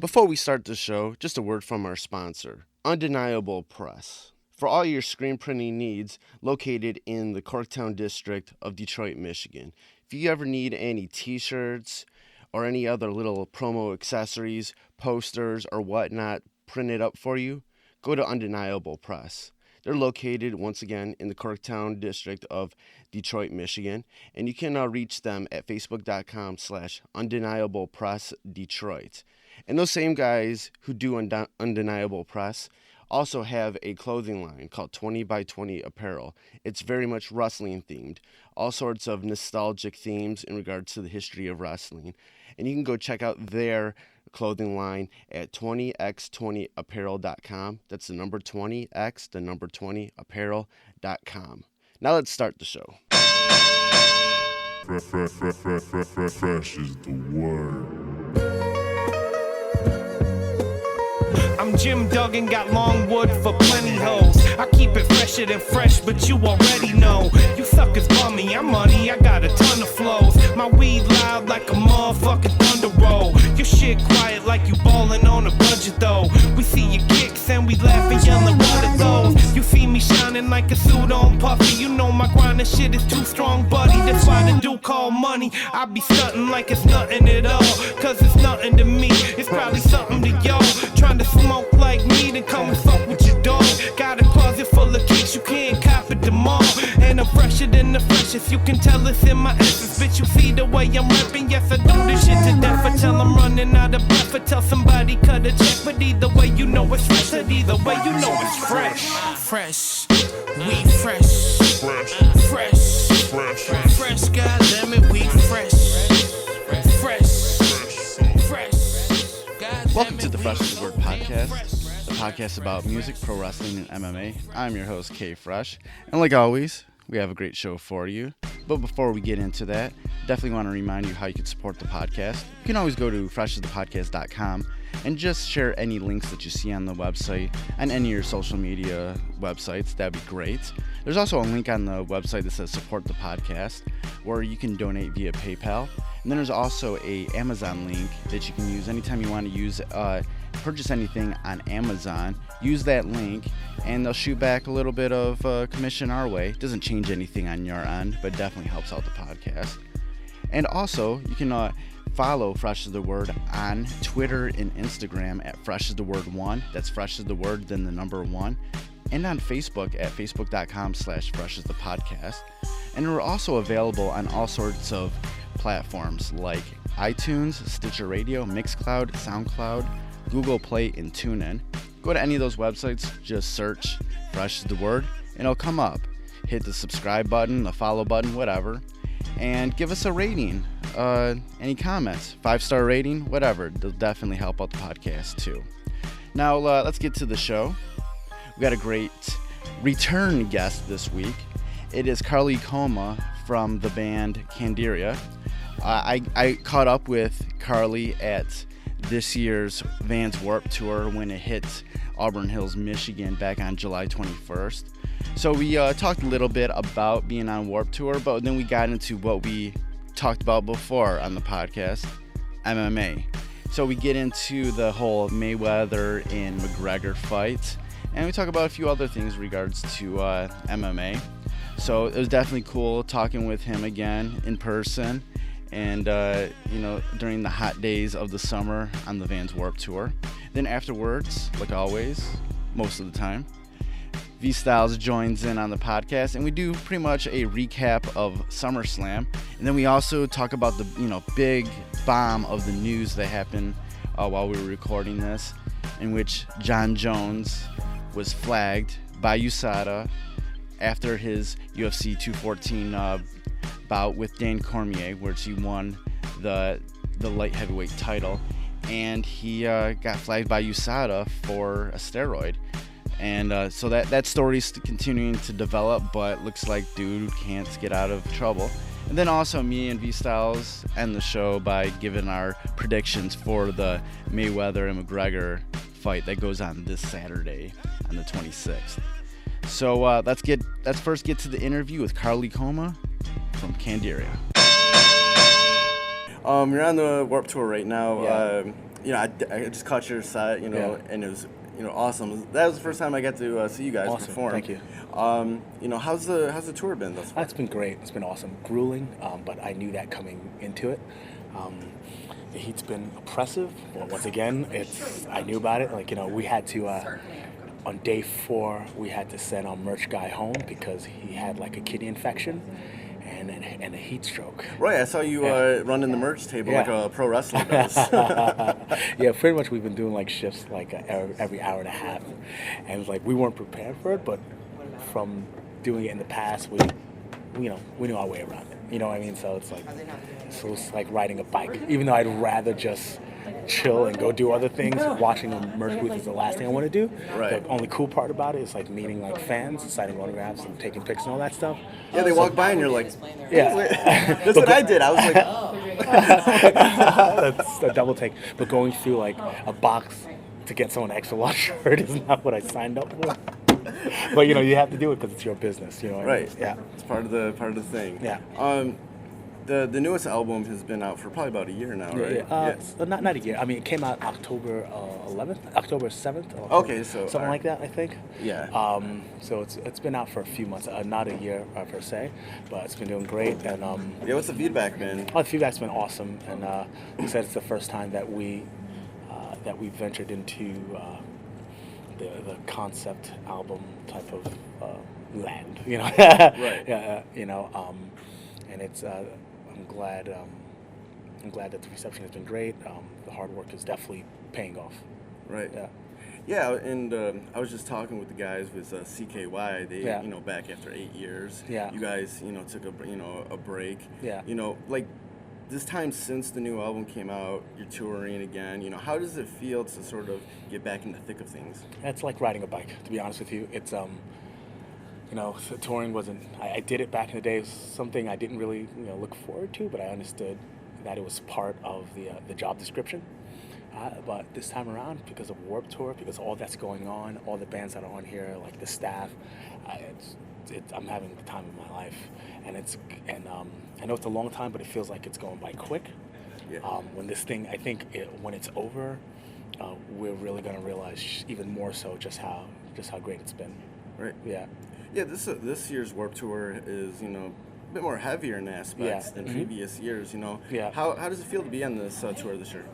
Before we start the show, just a word from our sponsor, Undeniable Press. For all your screen printing needs, located in the Corktown district of Detroit, Michigan. If you ever need any t-shirts or any other little promo accessories, posters, or whatnot printed up for you, go to Undeniable Press. They're located, once again, in the Corktown district of Detroit, Michigan, and you can reach them at facebook.com/undeniablepressdetroit. And those same guys who do Undeniable Press also have a clothing line called 20 by 20 Apparel. It's very much wrestling themed, all sorts of nostalgic themes in regards to the history of wrestling. And you can go check out their clothing line at 20x20apparel.com. That's the number 20x, the number 20apparel.com. Now let's start the show. Fresh is the word. I'm Jim Duggan, got long wood for plenty hoes. I keep it fresher than fresh, but you already know. You suckers bummy, I'm money, I got a ton of flows. My weed loud like a motherfucking thunder roll. Your shit quiet like you ballin' on a budget though. We see your kicks and we laugh and yellin' what are those. You see me shining like a suit on puffy. You know my grindin' shit is too strong, buddy. That's why the dude call money. I be stuntin' like it's nothing at all. Cause it's nothing to me, it's probably something to y'all. Trying to smoke like me, then come and fuck with your dog. Got a closet full of kicks, you can't cop it them all. And I'm fresher than the freshest, you can tell it's in my essence. Bitch, you see the way I'm rapping, yes I do this shit to death. Until I'm running out of breath, or tell somebody cut a check. But either way you know it's fresh, and either way you know it's fresh. Fresh, we fresh. Fresh, fresh, fresh, goddammit, we fresh. Welcome to the Fresh is the Word podcast, the podcast about music, pro wrestling, and MMA. I'm your host, K Fresh, and like always, we have a great show for you. But before we get into that, definitely want to remind you how you can support the podcast. You can always go to freshasthepodcast.com and just share any links that you see on the website and any of your social media websites. That'd be great. There's also a link on the website that says support the podcast, where you can donate via PayPal. And then there's also a Amazon link that you can use anytime you want to use purchase anything on Amazon. Use that link and they'll shoot back a little bit of commission our way. It doesn't change anything on your end, but definitely helps out the podcast. And also you can follow Fresh is the Word on Twitter and Instagram at Fresh is the Word 1. That's Fresh is the Word, then the number 1. And on Facebook at facebook.com/freshasthepodcast. And we're also available on all sorts of platforms like iTunes, Stitcher Radio, Mixcloud, SoundCloud, Google Play, and TuneIn. Go to any of those websites, just search Fresh is the Word, and it'll come up. Hit the subscribe button, the follow button, whatever, and give us a rating. Any comments, 5-star rating, whatever. They'll definitely help out the podcast too. Now let's get to the show. We got a great return guest this week. It is Carley Coma from the band Candiria. I caught up with Carley at this year's Vans Warped Tour when it hit Auburn Hills, Michigan back on July 21st. So we talked a little bit about being on Warped Tour, but then we got into what we talked about before on the podcast, MMA. So we get into the whole Mayweather and McGregor fight, and we talk about a few other things in regards to MMA. So it was definitely cool talking with him again in person and, during the hot days of the summer on the Vans Warped Tour. Then afterwards, like always, most of the time, Vstylez joins in on the podcast and we do pretty much a recap of SummerSlam. And then we also talk about the, big bomb of the news that happened while we were recording this, in which Jon Jones was flagged by USADA after his UFC 214 bout with Dan Cormier, where he won the light heavyweight title, and he got flagged by USADA for a steroid. And so that story's continuing to develop, but looks like dude can't get out of trouble. And then also me and Vstylez end the show by giving our predictions for the Mayweather and McGregor fight that goes on this Saturday on the 26th. So let's first get to the interview with Carley Coma from Candiria. You're on the Warped Tour right now. Yeah. I just caught your set, and it was, awesome. That was the first time I got to see you guys perform. Thank you. How's the tour been thus far? It's been great. It's been awesome. Grueling, but I knew that coming into it. The heat's been oppressive. Well, once again, I knew about it. We had to, on day 4, we had to send our merch guy home because he had a kidney infection and a heat stroke. Right, I saw you running the merch table like a pro wrestler does. Yeah, pretty much we've been doing shifts every hour and a half. And we weren't prepared for it, but from doing it in the past, we knew our way around it. You know what I mean? So it's like riding a bike. Even though I'd rather just chill and go do other things, watching a merch booth is the last thing I want to do. Right. The only cool part about it is meeting fans, signing autographs and taking pics and all that stuff. Yeah, they walk by and you're like, yeah. That's what I did. I was like, That's a double take. But going through a box to get someone an extra large shirt is not what I signed up for. But you have to do it because it's your business. You know what I mean? Yeah. It's part of the thing. Yeah. The newest album has been out for probably about a year now, right? Yeah. Not a year. I mean, it came out October 11th, October 7th. Okay, so something like that, I think. Yeah. So it's been out for a few months, not a year per se, but it's been doing great. And what's the feedback been? The feedback's been awesome, and we said it's the first time that we ventured into the concept album type of land, Right. Yeah. And it's. I'm glad that the reception has been great. The hard work is definitely paying off. Right. Yeah. Yeah, and I was just talking with the guys with CKY. They, back after 8 years. Yeah. You guys, took a break. Yeah. This time since the new album came out, you're touring again. How does it feel to sort of get back in the thick of things? It's like riding a bike, to be honest with you. It's touring wasn't. I did it back in the day. It was something I didn't really look forward to, but I understood that it was part of the job description. But this time around, because of Warped Tour, because all that's going on, all the bands that are on here, the staff, I'm having the time of my life, and I know it's a long time, but it feels like it's going by quick. Yeah. When this thing, I think when it's over, we're really going to realize even more so just how great it's been. Right. Yeah. Yeah, this year's Warped Tour is, a bit more heavier in aspects than previous years, Yeah. How does it feel to be on this tour this year?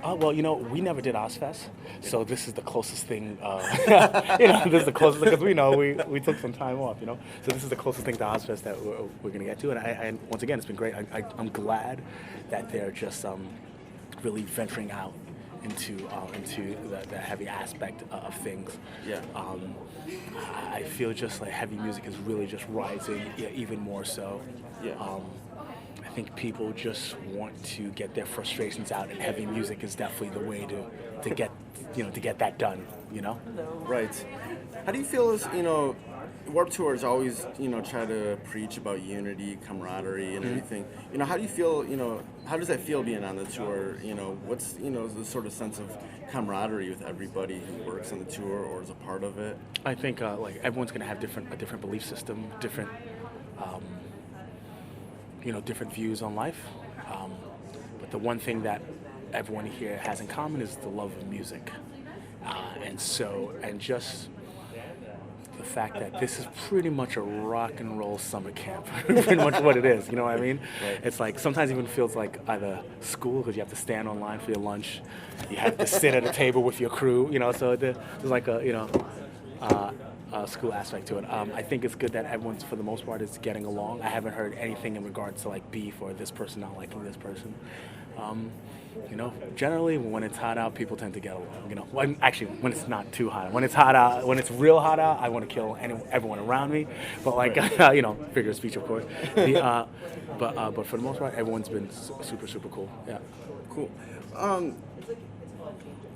Well, we never did Ozfest, so this is the closest thing, this is the closest, because we took some time off, so this is the closest thing to Ozfest that we're going to get to, and once again, it's been great. I'm glad that they're just really venturing out into the heavy aspect of things. Yeah. I feel just like heavy music is really just rising, even more so. Yeah. I think people just want to get their frustrations out, and heavy music is definitely the way to get that done. Right. How do you feel as Warped Tour is always try to preach about unity, camaraderie, and everything. How do you feel? How does that feel being on the tour? What's the sort of sense of camaraderie with everybody who works on the tour or is a part of it? I think everyone's going to have a different belief system, different different views on life. But the one thing that everyone here has in common is the love of music, and just the fact that this is pretty much a rock and roll summer camp, pretty much what it is, you know what I mean? Right. It's sometimes even feels like either school, because you have to stand on line for your lunch, you have to sit at a table with your crew, so there's a school aspect to it. I think it's good that everyone's, for the most part, is getting along. I haven't heard anything in regards to beef or this person not liking this person. Generally when it's hot out, people tend to get along. When it's not too hot. When it's hot out, when it's real hot out, I want to kill everyone around me. But figure of speech, of course. But for the most part, everyone's been super, super cool. Yeah. Cool.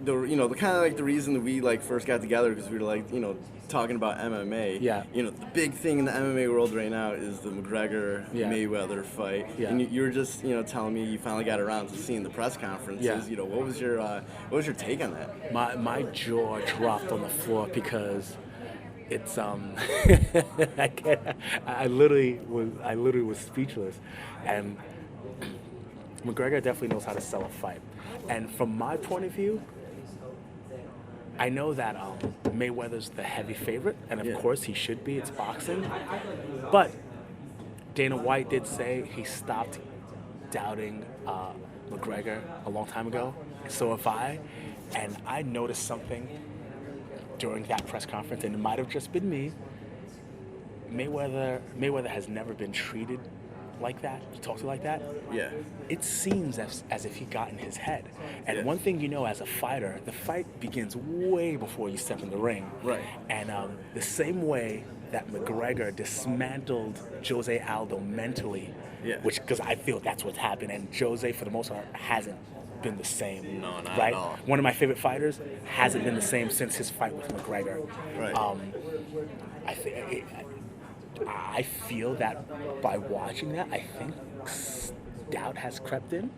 The kind of the reason that we first got together, because we were talking about MMA. Yeah. The big thing in the MMA world right now is the McGregor Mayweather fight. Yeah. And you were just telling me you finally got around to seeing the press conferences. Yeah. What was your take on that? My jaw dropped on the floor because it's I literally was speechless, and McGregor definitely knows how to sell a fight. And from my point of view, I know that Mayweather's the heavy favorite, and of course he should be. It's boxing. But Dana White did say he stopped doubting McGregor a long time ago. So have I. And I noticed something during that press conference, and it might have just been me. Mayweather has never been treated like that, talked to like that. Yeah. It seems as if he got in his head. And one thing you know as a fighter, the fight begins way before you step in the ring. Right. And the same way that McGregor dismantled Jose Aldo mentally, because I feel that's what's happened. And Jose, for the most part, hasn't been the same. No, not right? at all. One of my favorite fighters hasn't been the same since his fight with McGregor. Right. I feel that by watching that, I think doubt has crept in,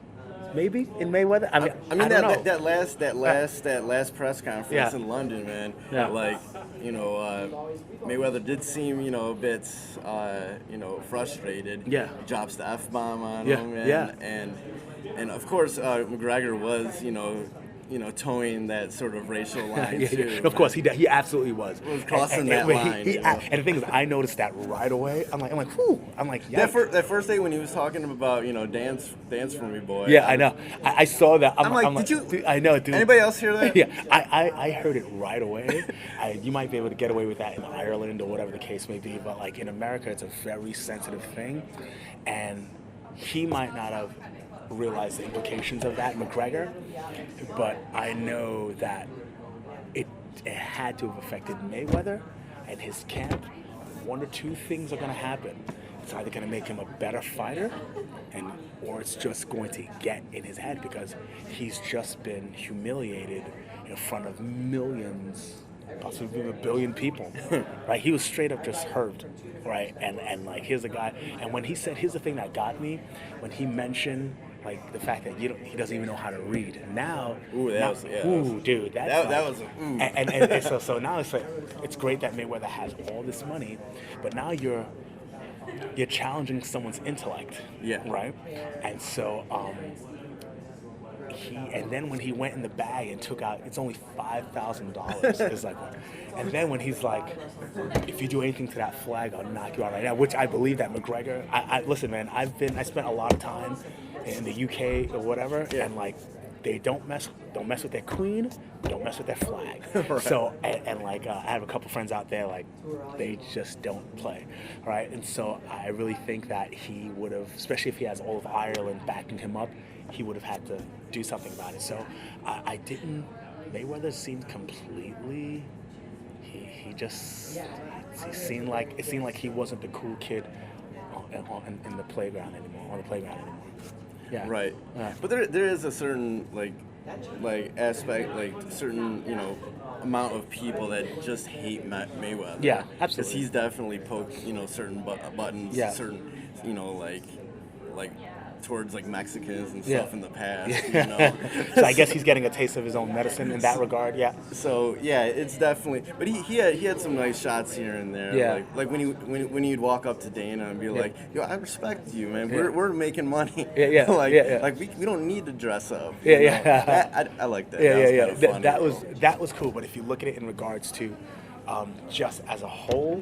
maybe in Mayweather. I mean, that last press conference in London, man. Yeah. Like, Mayweather did seem, a bit, frustrated. Yeah. He drops the F-bomb on Yeah. him, Yeah. and of course McGregor was, towing that sort of racial line too. Of course, he absolutely was. Was crossing that line. And the thing is, I noticed that right away. I'm like, whew. I'm like, yeah. That first day when he was talking about, dance for me, boy. Yeah, I know. I saw that. I'm like, did you? Dude, I know, dude. Anybody else hear that? Yeah, I heard it right away. You might be able to get away with that in Ireland or whatever the case may be, but like in America, it's a very sensitive thing, and he might not have realized the implications of that, McGregor, but I know that it had to have affected Mayweather and his camp. One or two things are going to happen. It's either going to make him a better fighter, or it's just going to get in his head because he's just been humiliated in front of millions, possibly even 1 billion people, right? He was straight up just hurt, right? And like, here's a guy, and when he said, here's the thing that got me, when he mentioned like the fact that he doesn't even know how to read. Now, dude, that's that was and so now it's like, it's great that Mayweather has all this money, but now you're challenging someone's intellect, right? And so and then when he went in the bag and took out, it's only $5,000. It's like, and then when he's like, if you do anything to that flag, I'll knock you out right now. Which I believe that McGregor. Listen, man. I spent a lot of time in the UK or whatever, and like, they don't mess with their queen, don't mess with their flag. Right. So and like I have a couple friends out there, like they just don't play, right? And so I really think that he would have, especially if he has all of Ireland backing him up, he would have had to do something about it. So I didn't. Mayweather seemed completely. It seemed like he wasn't the cool kid in the playground anymore. On the playground anymore. Yeah. Right. But there is a certain like aspect, like certain amount of people that just hate Mayweather. Yeah, absolutely. Because he's definitely poked certain buttons. Yeah. Certain like towards like Mexicans and stuff in the past. So I guess he's getting a taste of his own medicine in that regard. Yeah. So yeah, it's definitely. But he had some nice shots here and there. Yeah. Like when he'd walk up to Dana and be like, "Yo, I respect you, man. We're making money. Yeah. Like we don't need to dress up. Yeah. I like that. Yeah. That was cool. But if you look at it in regards to just as a whole,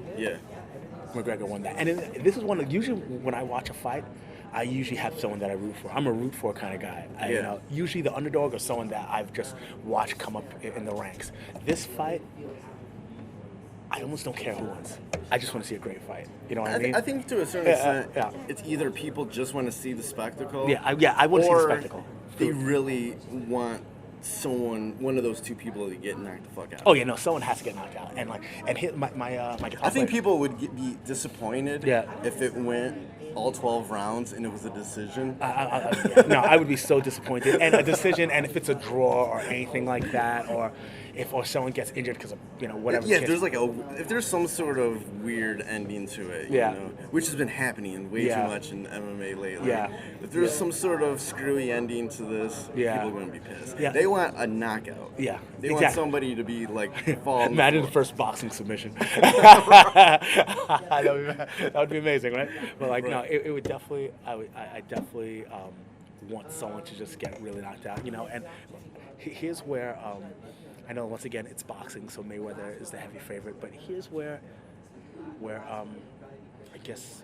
McGregor won that. And this is usually when I watch a fight, I usually have someone that I root for. I'm a root for kind of guy. Usually the underdog or someone that I've just watched come up in the ranks. This fight, I almost don't care who wins. I just want to see a great fight. You know what I mean? I think to a certain extent, it's either people just want to see the spectacle. I want to see the spectacle. They really want one of those two people to get knocked the fuck out. Oh yeah, no, someone has to get knocked out. And like, my I think people would be disappointed if it went all 12 rounds and it was a decision. No, I would be so disappointed. And a decision, and if it's a draw or anything like that, or if someone gets injured because of whatever. Yeah, if there's some sort of weird ending to it, which has been happening way too much in MMA lately. Yeah. If there's some sort of screwy ending to this, people are gonna be pissed. Yeah. They want a knockout. Yeah. They want somebody to be like falling. Imagine the first boxing submission. That would be amazing, right? But like, no, it would definitely. I definitely want someone to just get really knocked out, you know. And here's where I know once again it's boxing, so Mayweather is the heavy favorite, but here's where I guess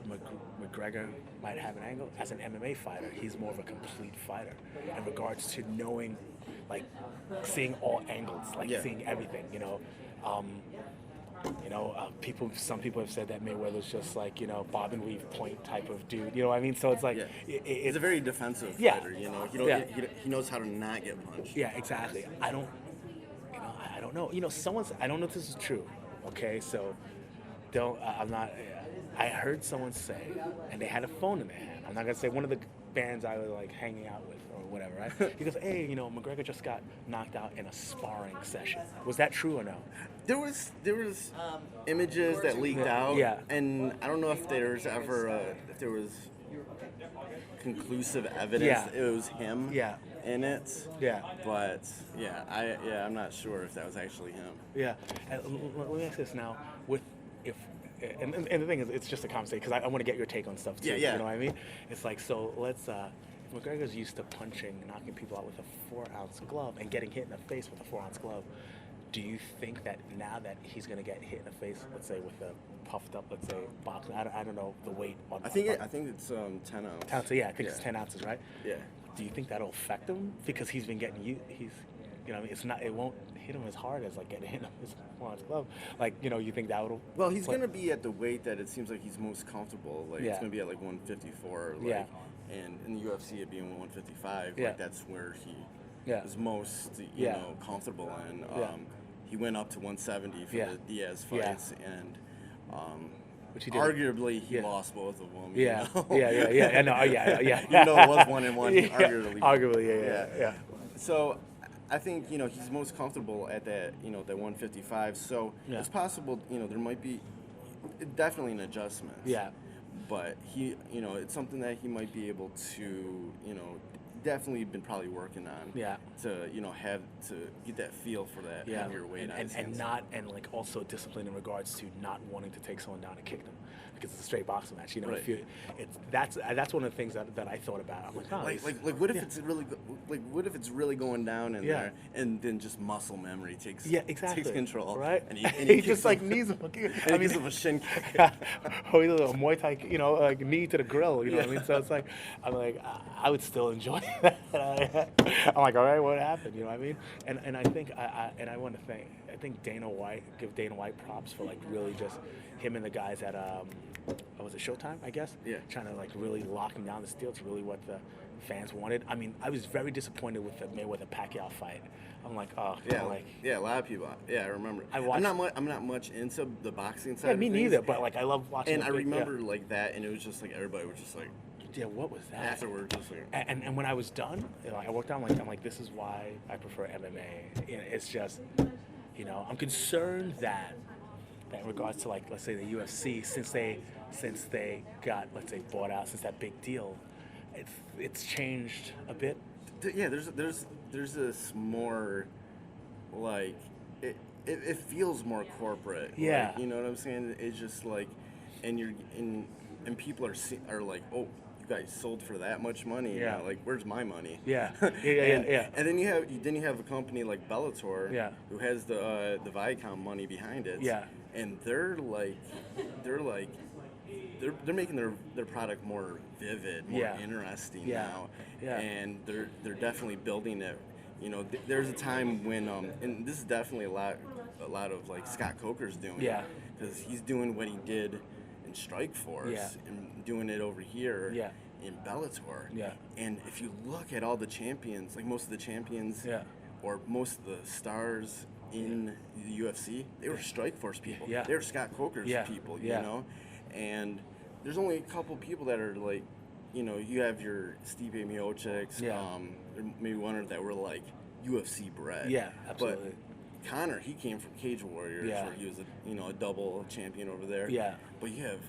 McGregor might have an angle. As an MMA fighter, he's more of a complete fighter in regards to knowing, like, seeing all angles, like seeing everything, you know. Some people have said that Mayweather's just like, you know, bob and weave point type of dude. You know what I mean? So it's like he's a very defensive fighter. You know, he knows how to not get punched. Yeah, exactly. I don't know. You know, I don't know if this is true. Okay, so I heard someone say, and they had a phone in their hand. I'm not gonna say one of the bands I was like hanging out with or whatever, right? He goes, hey, you know, McGregor just got knocked out in a sparring session. Was that true or no? There was images that leaked out, and I don't know if there was ever conclusive evidence it was him in it. Yeah. But I'm not sure if that was actually him. Yeah. And let me ask this now: and the thing is, it's just a conversation because I want to get your take on stuff too. You know what I mean? It's like, so let's. McGregor's used to knocking people out with a 4-ounce glove and getting hit in the face with a 4-ounce glove. Do you think that now that he's going to get hit in the face, let's say with a puffed up, let's say boxing, I don't know the weight on. I think it's 10 ounces. Yeah, I think it's 10 ounces, right? Yeah. Do you think that'll affect him because he's been getting you know, it won't hit him as hard as like getting hit with a 4-ounce glove. Like, you know, you think that will. Well, he's going to be at the weight that it seems like he's most comfortable. Like it's going to be at like 154. Like, and in the UFC it'd be 155. Like that's where he is most comfortable in. He went up to 170 for the Diaz fights, and which he did. Arguably he lost both of them. Yeah, you know? yeah. You know, it was 1-1. Arguably. Yeah. So I think, you know, he's most comfortable at that, you know, that 155. So it's possible, you know, there might be definitely an adjustment. Yeah. But he, you know, it's something that he might be able to, you know, definitely been probably working on. Yeah. To, you know, have to get that feel for that heavier weight. And like also discipline in regards to not wanting to take someone down and kick them. Because it's a straight boxing match, you know. Right. That's one of the things that I thought about. I'm like, oh, what if it's really going down in there, and then just muscle memory takes control, right? And he just like knees him. I mean, a shin kick. Or a Muay Thai, you know, like knee to the grill, you know what I mean? So it's like, I'm like, I would still enjoy that. I'm like, all right, what happened? You know what I mean? And I think I want to give Dana White props for like really just him and the guys at was it Showtime, I guess? Yeah. Trying to like really locking down the steel to really what the fans wanted. I mean, I was very disappointed with the Mayweather-Pacquiao fight. I'm like, oh, a lot of people. Yeah, I remember. I'm not much into the boxing side. Yeah, me neither. But like, I love watching. And I remember like that, and it was just like everybody was just like, yeah, what was that? Afterward, just like. And when I was done, you know, I worked out. I'm like, this is why I prefer MMA. You know, it's just, you know, I'm concerned that in regards to like, let's say the UFC, since they got, let's say, bought out, since that big deal, it's changed a bit. Yeah, there's this more like it feels more corporate. Yeah, like, you know what I'm saying? It's just like, and people are like, oh, you guys sold for that much money. Yeah, like where's my money? Yeah, And then you have a company like Bellator, who has the Viacom money behind it. Yeah, and they're making their product more vivid, more interesting now. Yeah. And they're definitely building it. You know, there's a time when and this is definitely a lot of like Scott Coker's doing. Yeah. Because he's doing what he did in Strikeforce and doing it over here. Yeah. In Bellator. Yeah. And if you look at all the champions, like most of the champions, or most of the stars in the UFC, they were Strikeforce people. Yeah. They were Scott Coker's people. You know. And there's only a couple people that are like, you know, you have your Stipe Miocics, maybe one that were like UFC bred. Yeah, absolutely. But Conor, he came from Cage Warriors, where he was a double champion over there. Yeah. But you have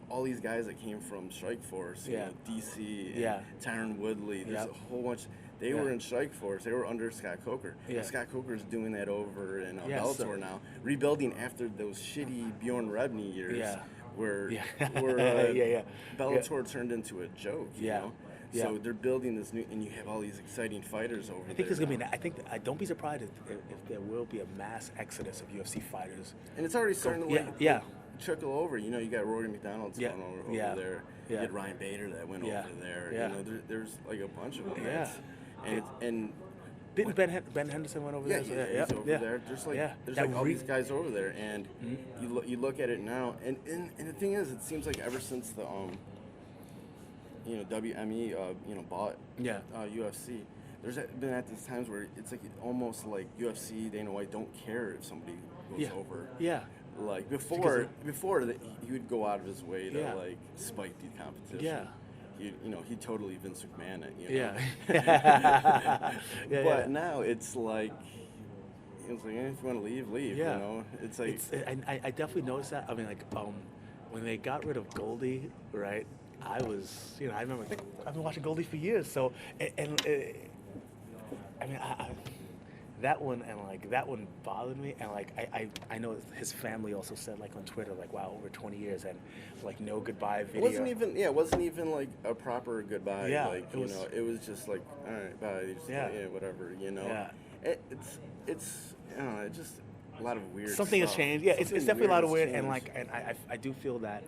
all these guys that came from Strikeforce, you know, DC, and Tyron Woodley. There's a whole bunch. They were in Strikeforce. They were under Scott Coker. Yeah. Scott Coker's doing that over in Bellator now, rebuilding after those shitty Bjorn Rebney years. Yeah. Where Bellator turned into a joke, you know? So they're building this new, and you have all these exciting fighters over there. I think there's gonna be. Don't be surprised if there will be a mass exodus of UFC fighters. And it's already starting to trickle over. You know, you got Rory McDonald's going over there. You had Ryan Bader that went over there. You know, there's like a bunch of them. And didn't Ben Henderson went over there? He's over there. There's like all these guys over there, and you look at it now, and the thing is, it seems like ever since the WME bought UFC, there's been at these times where it's like almost like UFC, Dana White don't care if somebody goes over. Like before he would go out of his way to like spike the competition. He totally Vince McMahon it. But now it's like if you want to leave. You know, it's like I definitely noticed that. I mean, like when they got rid of Goldie, right? I was, I remember I've been watching Goldie for years. So that one bothered me, and I know his family also said on Twitter wow, over 20 years and no goodbye video. It wasn't even like a proper goodbye. It was just like, all right, bye. Whatever. It's just a lot of weird. Something stuff. Has changed. It's definitely a lot of weird, and I do feel that.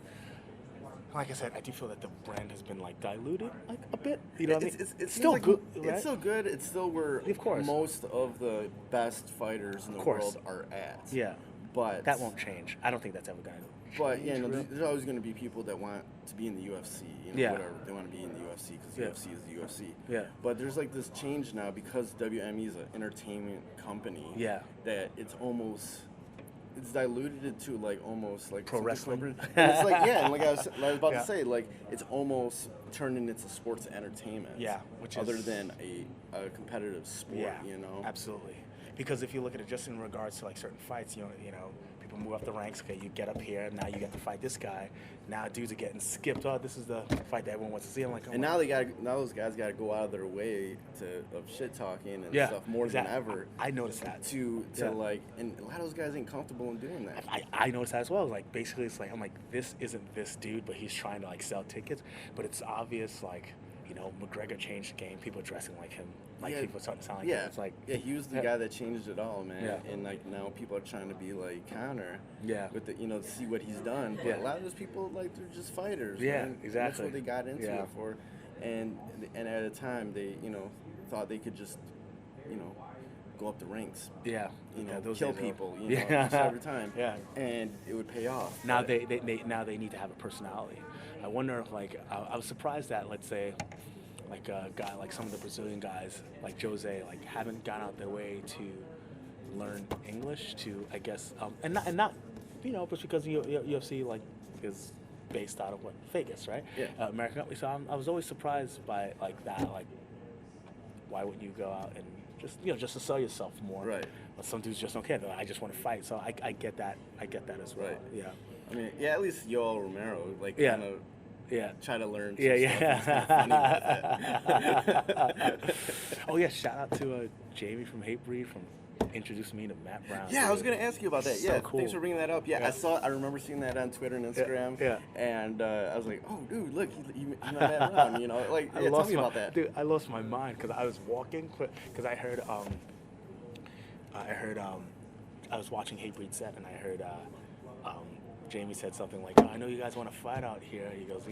Like I said, I do feel that the brand has been diluted a bit. You know what I mean? It's still good. Right? It's still good. It's still where most of the best fighters in the world are at. Yeah. But that won't change. I don't think that's ever going to change. But there's always going to be people that want to be in the UFC. Whatever they want to be in the UFC because UFC is the UFC. Yeah. But there's this change now because WME is an entertainment company. Yeah. That it's diluted to almost like pro wrestling. And it's and like I was about to say, it's almost turned into sports entertainment. Yeah, which other is than a competitive sport. Yeah, absolutely. Because if you look at it just in regards to certain fights, people move up the ranks. Okay, you get up here, now you get to fight this guy. Now dudes are getting skipped. Oh, this is the fight that everyone wants to see. Now those guys got to go out of their way of shit talking and stuff more than ever. I noticed that to and a lot of those guys ain't comfortable in doing that. I noticed that as well. Basically, it's I'm this isn't this dude, but he's trying to sell tickets. But it's obvious McGregor changed the game. People are dressing like him. People starting to sound like him. It's he was the guy that changed it all, man. Yeah. And now people are trying to be Conor. Yeah. With the to see what he's done. But a lot of those people they're just fighters. Yeah, man. Exactly. That's what they got into it for. And at a time they thought they could just go up the ranks. Yeah. Kill people. Just every time. Yeah. And it would pay off. Now they need to have a personality. I wonder if I was surprised that let's say a guy some of the Brazilian guys like Jose haven't gone out their way to learn English to and not but because UFC is based out of Vegas, right? Yeah. American company. So I was always surprised by that. Why wouldn't you go out and just to sell yourself more? Right. But some dudes just don't care. I just want to fight. So I get that. I get that as well. Right. Yeah. I mean, at least Yoel Romero kind of. Yeah. Try to learn some stuff. Oh, yeah. Shout out to Jamie from Hatebreed from introducing me to Matt Browne. Yeah, I was going to ask you about that. So cool. Thanks for bringing that up. Yeah, I remember seeing that on Twitter and Instagram. Yeah. And I was like, oh, dude, look, you met Matt Browne. Tell me about that. Dude, I lost my mind because I was walking, because I heard, I was watching Hatebreed set and I heard, Jamie said something like, I know you guys want to fight out here. He goes,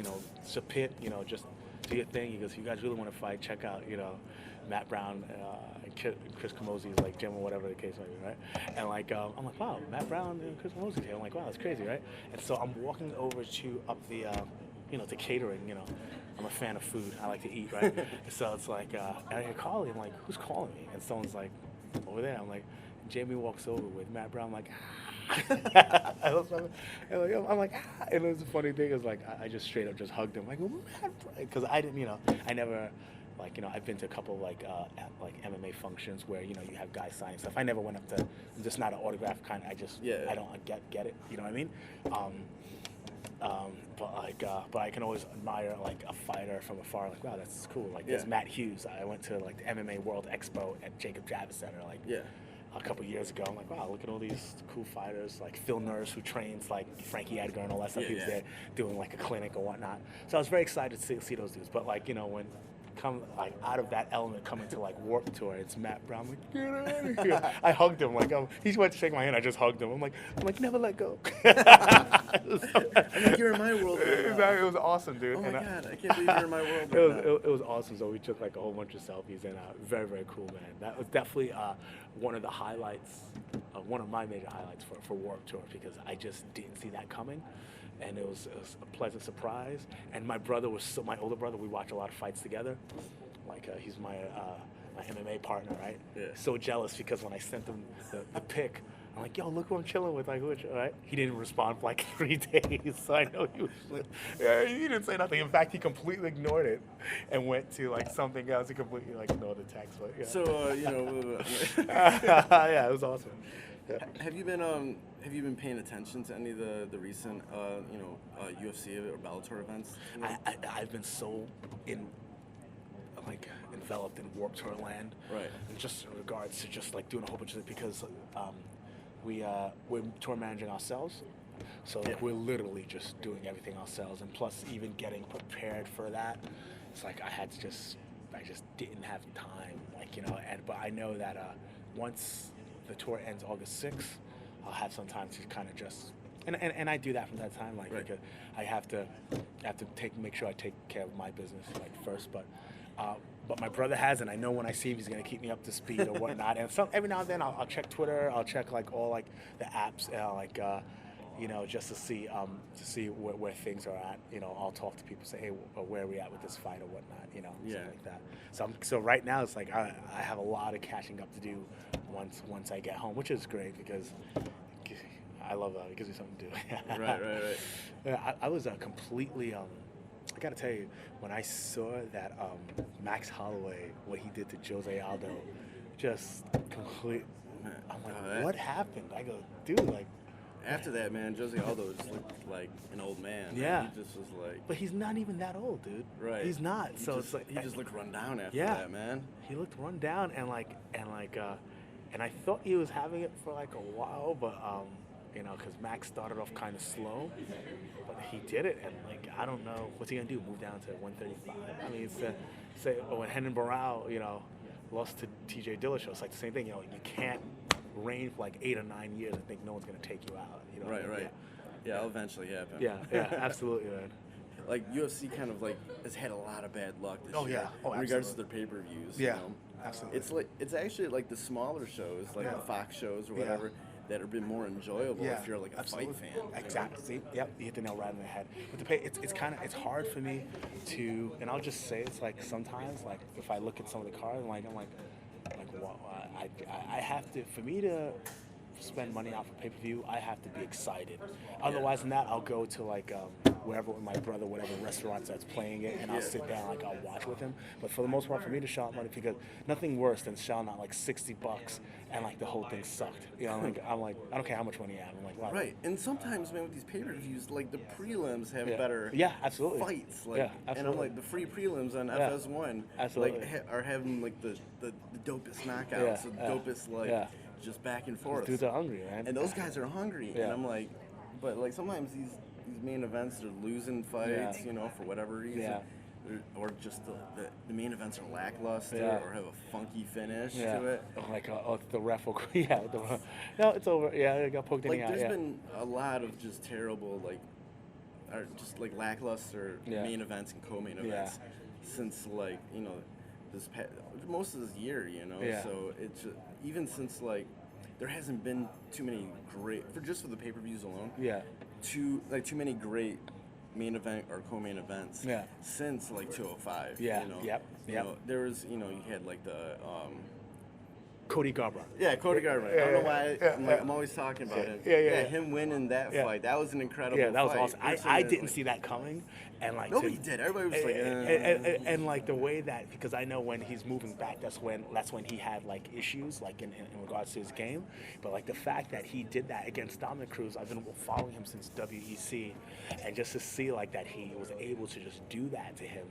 it's a pit, just do your thing. He goes, if you guys really want to fight, check out, Matt Browne, Chris Camozzi's gym or whatever the case might be, right? And I'm like, wow, Matt Browne and Chris Camozzi's here. I'm like, wow, that's crazy, right? And so I'm walking over to to catering, I'm a fan of food. I like to eat, right? So it's and I hear Carley. I'm like, who's calling me? And someone's over there. I'm like, Jamie walks over with Matt Browne. I'm like, I'm like, and it was a funny thing. Is I just straight up just hugged him, because I didn't, I never, I've been to a couple MMA functions where you have guys signing stuff. I never went up to. I'm just not an autograph kind. I don't get it. You know what I mean? But I can always admire a fighter from afar. Wow, that's cool. There's Matt Hughes. I went to the MMA World Expo at Jacob Javits Center. A couple years ago, I'm like, wow, look at all these cool fighters, Phil Nurse, who trains Frankie Edgar and all that stuff. He was there doing a clinic or whatnot. So I was very excited to see those dudes. But when come like out of that element, coming to like Warped Tour. It's Matt Browne. I'm like, get out of here. I hugged him. Like he went to shake my hand. I just hugged him. I'm like, never let go. I'm like, you're in my world right now. It was awesome, dude. Oh my God, I can't believe you're in my world right now. It was awesome. So we took like a whole bunch of selfies, and very, very cool, man. That was definitely one of the highlights, one of my major highlights for Warped Tour, because I just didn't see that coming. And it was a pleasant surprise. And my older brother, we watch a lot of fights together. Like he's my MMA partner, right? Yeah. So jealous, because when I sent him the pic, I'm like, yo, look who I'm chilling with. Like, right? He didn't respond for like 3 days, so I know he was. Yeah, he didn't say nothing. In fact, he completely ignored it and went to like something else. He completely like ignored the text. But yeah. So yeah, it was awesome. Yeah. Have you been paying attention to any of the recent UFC or Bellator events? I've been so enveloped in Warped Tour land, right? And just in regards to just like doing a whole bunch of it, because we're tour managing ourselves, so like, we're literally just doing everything ourselves, and plus even getting prepared for that, it's like I just didn't have time, but I know that once the tour ends August 6th, I'll have some time to kind of just, and I do that from that time, like, right. Because I have to make sure I take care of my business first, but my brother has, and I know when I see him, he's gonna keep me up to speed or whatnot. And every now and then, I'll check Twitter, I'll check like all like the apps, just to see where things are at. I'll talk to people, say, hey, where are we at with this fight or whatnot, something like that. So right now it's like I have a lot of catching up to do once I get home, which is great because I love that. It gives me something to do. Right. Yeah, I was completely. I gotta tell you, when I saw that Max Holloway, what he did to Jose Aldo, just complete. I'm like, what happened? I go, dude, like. After that, man, Jose Aldo just looked like an old man. Yeah. He just was like. But he's not even that old, dude. Right. He's not. It's like he just looked run down after that, man. He looked run down and I thought he was having it for like a while, but because Max started off kind of slow, but he did it, and like I don't know what's he gonna do. Move down to 135? I mean, when Renan Barão, lost to T.J. Dillashaw, it's like the same thing. You can't reign for like 8 or 9 years and think no one's gonna take you out. Right. Yeah, it'll eventually happen. Yeah, absolutely, man. Like UFC kind of like has had a lot of bad luck this year in regards to their pay-per-views. Yeah, absolutely. It's actually like the smaller shows, like the Fox shows or whatever, that have been more enjoyable if you're like a fight fan. Exactly. See, yep, you hit the nail right on the head. With the pay, it's hard for me to, and I'll just say it's like sometimes like if I look at some of the cards, I'm like well, I have to, for me to spend money out for pay-per-view, I have to be excited. Otherwise than that, I'll go to like wherever with my brother, whatever restaurant that's playing it, and I'll sit down, like I'll watch with him. But for the most part, for me to shell out money, because nothing worse than shelling out like $60 and like the whole thing sucked. I'm like, I don't care how much money you have. I'm like, wow. Right, and sometimes, man, with these pay-per-views, like the prelims have better absolutely. fights. Like, absolutely. And I'm like, the free prelims on FS1 are having like the dopest knockouts, the dopest just back and forth. Those dudes are hungry, man. And those guys are hungry, and I'm like, but like sometimes these main events are losing fights, for whatever reason. Or just the main events are lackluster or have a funky finish to it. Like the ref will no, it's over. Yeah, it got poked in the eye. There's been a lot of just terrible or just like lackluster main events and co-main events since like most of this year, So it's even since like there hasn't been too many great for the pay-per-views alone. Too many great main event or co-main events since like 205. There was you had like the Cody Garbrandt. Yeah, Cody Garbrandt. I don't know why I'm always talking about him. Him winning that fight. That was an incredible fight. Yeah, that was awesome. I didn't see that coming. And like nobody did. Everybody was like and like the way that, because I know when he's moving back, that's when he had like issues like in regards to his game. But like the fact that he did that against Dominic Cruz, I've been following him since WEC, and just to see like that he was able to just do that to him,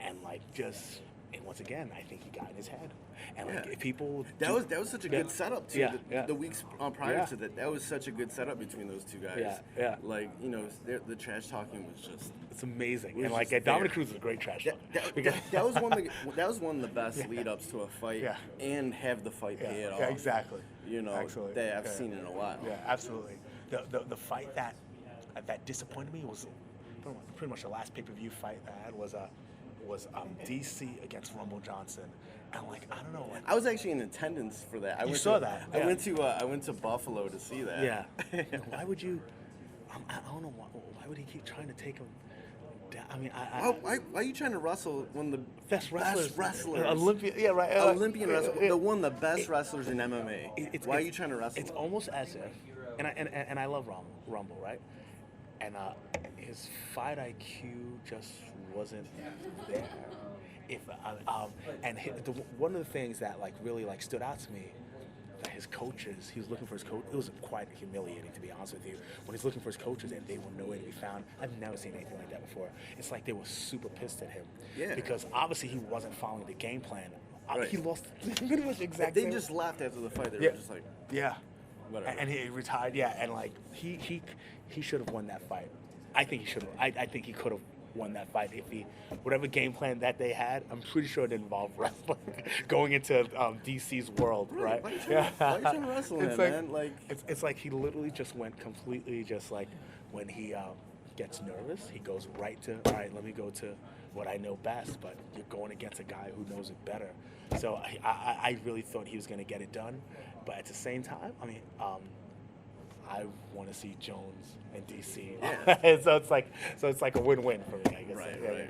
and like just And once again, I think he got in his head. And like, if people that was such a good setup too. The weeks prior to that was such a good setup between those two guys. Like, you know, the trash talking was just, it's amazing. And like Dominic Cruz is a great trash talker. That was one of the best lead ups to a fight, and have the fight pay it off. Yeah, exactly. You know, that I've seen in a while. Yeah, absolutely. The fight that disappointed me was pretty much the last pay-per-view fight I had was DC against Rumble Johnson. And like, I don't know. Like, I was actually in attendance for that. You saw that? I went to Buffalo to see that. Yeah. Why would you? I don't know. Why would he keep trying to take him down? I mean, why are you trying to wrestle one of the best wrestlers? Olympian, Olympian wrestler, one of the best wrestlers in MMA. Why are you trying to wrestle? It's almost as if, and I love Rumble, right? And his fight IQ just wasn't there. One of the things that like really like stood out to me, that his coaches, he was looking for his coach. It was quite humiliating, to be honest with you, when he's looking for his coaches and they were nowhere to be found. I've never seen anything like that before. It's like they were super pissed at him, because obviously he wasn't following the game plan. He lost pretty much exactly. They just laughed after the fight. They were just like, whatever. And he retired. And like he should have won that fight. I think he should have. I think he could have won that fight if whatever game plan that they had. I'm pretty sure it involved wrestling, going into DC's world, right? Why are you trying to wrestle him, man? Like, it's like he literally just went completely just like when he gets nervous, he goes right to, all right, let me go to what I know best. But you're going against a guy who knows it better. So I really thought he was going to get it done, but at the same time, I mean, I want to see Jones and DC. Yeah. so it's like a win-win for me, I guess. Right. Yeah.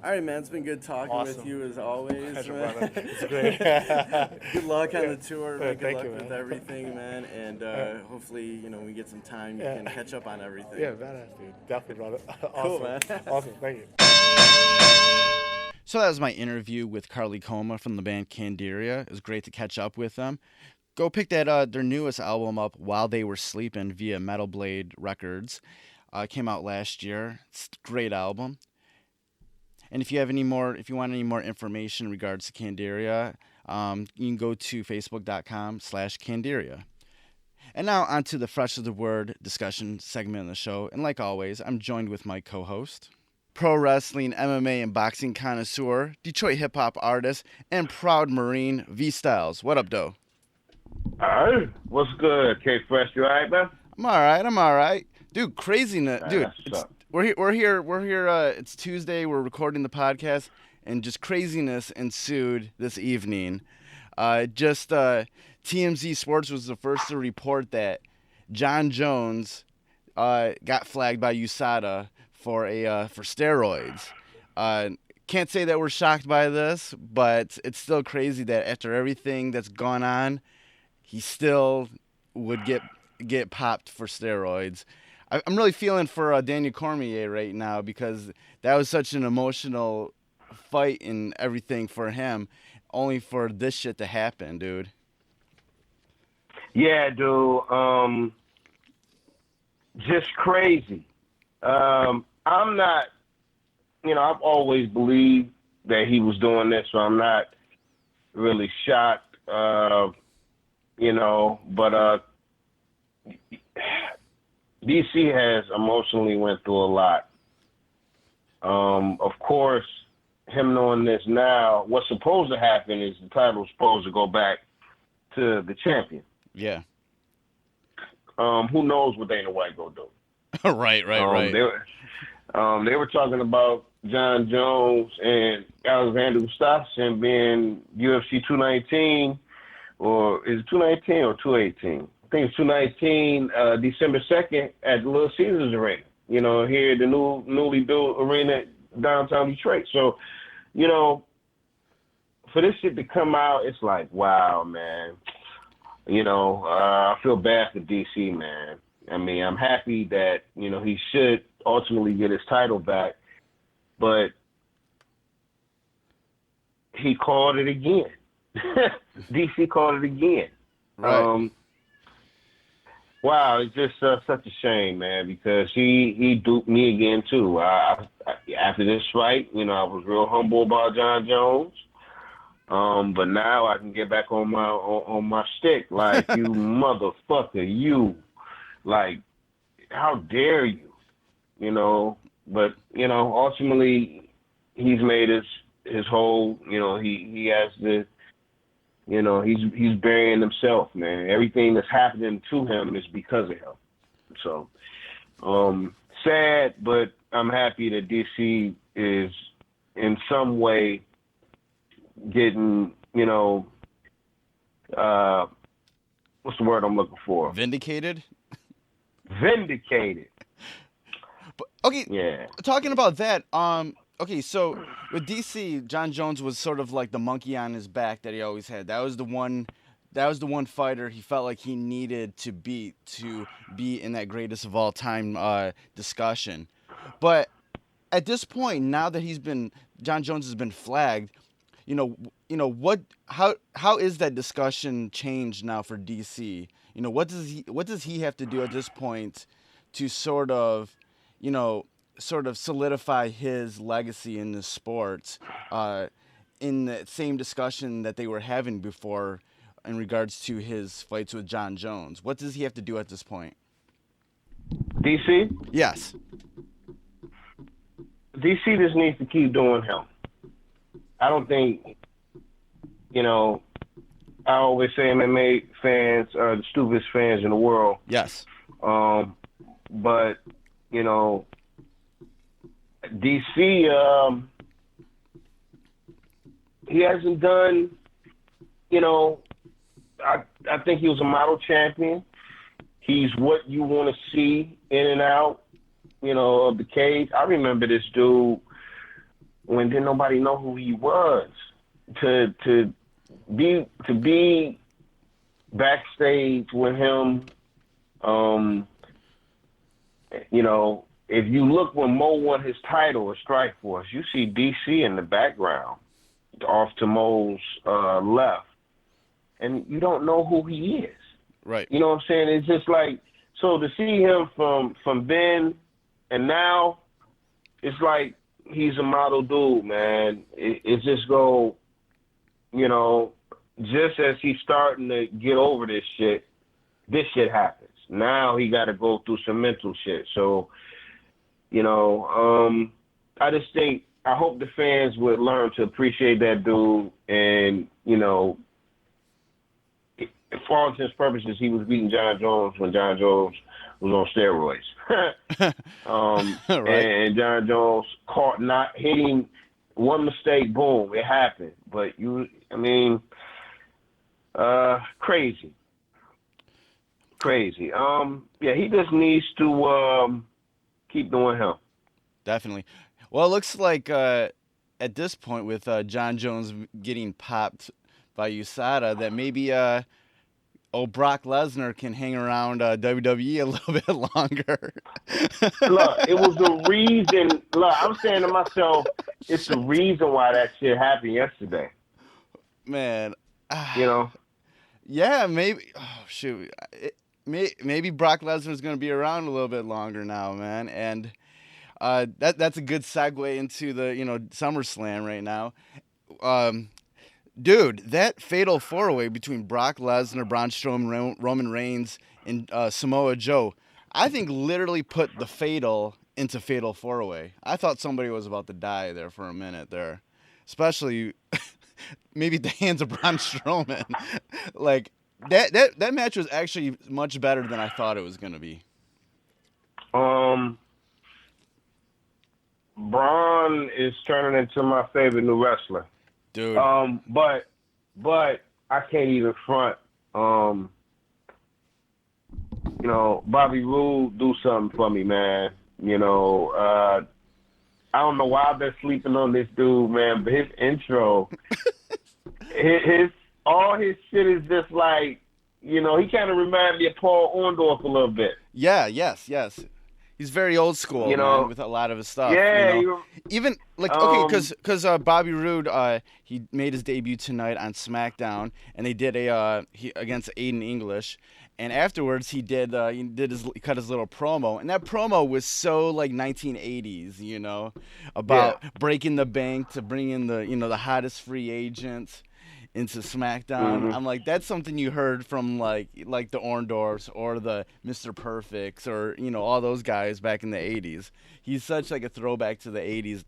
All right, man. It's been good talking with you as always. Pleasure, man. brother. It's great. Good luck on the tour. Good Thank luck you, man. with everything, man. And hopefully, when we get some time, you can catch up on everything. Yeah, badass, dude. Definitely, brother. Awesome. Cool, man. Awesome. Thank you. So that was my interview with Carley Coma from the band Candiria. It was great to catch up with them. Go pick that their newest album up, While They Were Sleeping, via Metal Blade Records. Came out last year. It's a great album. And if you want any more information in regards to Candiria, you can go to facebook.com/Candiria. And now on to the Fresh of the Word discussion segment of the show. And like always, I'm joined with my co-host, pro wrestling, MMA, and boxing connoisseur, Detroit hip-hop artist, and proud Marine, Vstylez. What up, though? Alright, what's good, K-Fresh? You alright, man? I'm all right. Dude, craziness. Dude, we're here, it's Tuesday, we're recording the podcast, and just craziness ensued this evening. TMZ Sports was the first to report that Jon Jones got flagged by USADA for steroids. Can't say that we're shocked by this, but it's still crazy that after everything that's gone on, he still would get popped for steroids. I'm really feeling for Daniel Cormier right now, because that was such an emotional fight and everything for him, only for this shit to happen, dude. Yeah, dude. Just crazy. I'm not, I've always believed that he was doing this, so I'm not really shocked, but DC has emotionally went through a lot. Of course, him knowing this now, what's supposed to happen is the title's supposed to go back to the champion. Yeah. Who knows what Dana White gonna do? Right. They were talking about Jon Jones and Alexander Gustafsson being UFC 219, or is it 219 or 218? I think it's 219, December 2nd at the Little Caesars Arena. Here at the newly built arena downtown Detroit. So, for this shit to come out, it's like, wow, man. I feel bad for DC, man. I mean, I'm happy that, he should ultimately get his title back, but he called it again. DC called it again. Right. Wow, it's just such a shame, man, because he duped me again too. After this fight, I was real humble about Jon Jones. But now I can get back on my stick, like, you motherfucker, you, like, how dare you, But ultimately, he's made his whole, he has the. He's burying himself, man. Everything that's happening to him is because of him. So, sad, but I'm happy that DC is in some way getting, what's the word I'm looking for? Vindicated? Vindicated. But, okay, yeah. Talking about that, okay, so with DC, Jon Jones was sort of like the monkey on his back that he always had. That was the one fighter he felt like he needed to beat to be in that greatest of all time discussion. But at this point, now that Jon Jones has been flagged, how is that discussion changed now for DC? What does he have to do at this point to sort of solidify his legacy in the sport in the same discussion that they were having before in regards to his fights with Jon Jones? What does he have to do at this point? DC? Yes. DC just needs to keep doing him. I don't think, I always say MMA fans are the stupidest fans in the world. Yes. But, DC, he hasn't done, I think he was a model champion. He's what you want to see in and out, of the cage. I remember this dude when didn't nobody know who he was. To be backstage with him, if you look when Mo won his title at Strikeforce, you see DC in the background off to Mo's left. And you don't know who he is. Right. You know what I'm saying? It's just like, so to see him from then and now, it's like he's a model dude, man. It's just go, just as he's starting to get over this shit happens. Now he got to go through some mental shit. So, I just think, I hope the fans would learn to appreciate that dude. And, for all intents and purposes, he was beating Jon Jones when Jon Jones was on steroids. Right. And Jon Jones caught not hitting one mistake, boom, it happened. But crazy. He just needs to keep doing him. Definitely. Well, it looks like at this point with Jon Jones getting popped by USADA that maybe Brock Lesnar can hang around WWE a little bit longer. Look, it was the reason. Look, I'm saying to myself, it's the reason why that shit happened yesterday. Man. Yeah, maybe. Oh, shoot. Maybe Brock Lesnar's going to be around a little bit longer now, man. And that's a good segue into the, SummerSlam right now. Dude, that fatal four-way between Brock Lesnar, Braun Strowman, Roman Reigns, and Samoa Joe, I think literally put the fatal into fatal four-way. I thought somebody was about to die there for a minute there, especially maybe at the hands of Braun Strowman. Like that match was actually much better than I thought it was going to be. Braun is turning into my favorite new wrestler. Dude. But I can't even front. Bobby Roode do something for me, man. I don't know why I've been sleeping on this dude, man, but his intro, all his shit is just like, he kind of reminds me of Paul Orndorff a little bit. Yeah, yes. He's very old school, man, with a lot of his stuff. Yeah, even like okay, because Bobby Roode, he made his debut tonight on SmackDown, and they did against Aiden English, and afterwards he cut his little promo, and that promo was so like 1980s, about breaking the bank to bring in the hottest free agents into SmackDown. Mm-hmm. I'm like, that's something you heard from like the Orndorffs or the Mr. Perfects or all those guys back in the 80s. He's such like a throwback to the 80s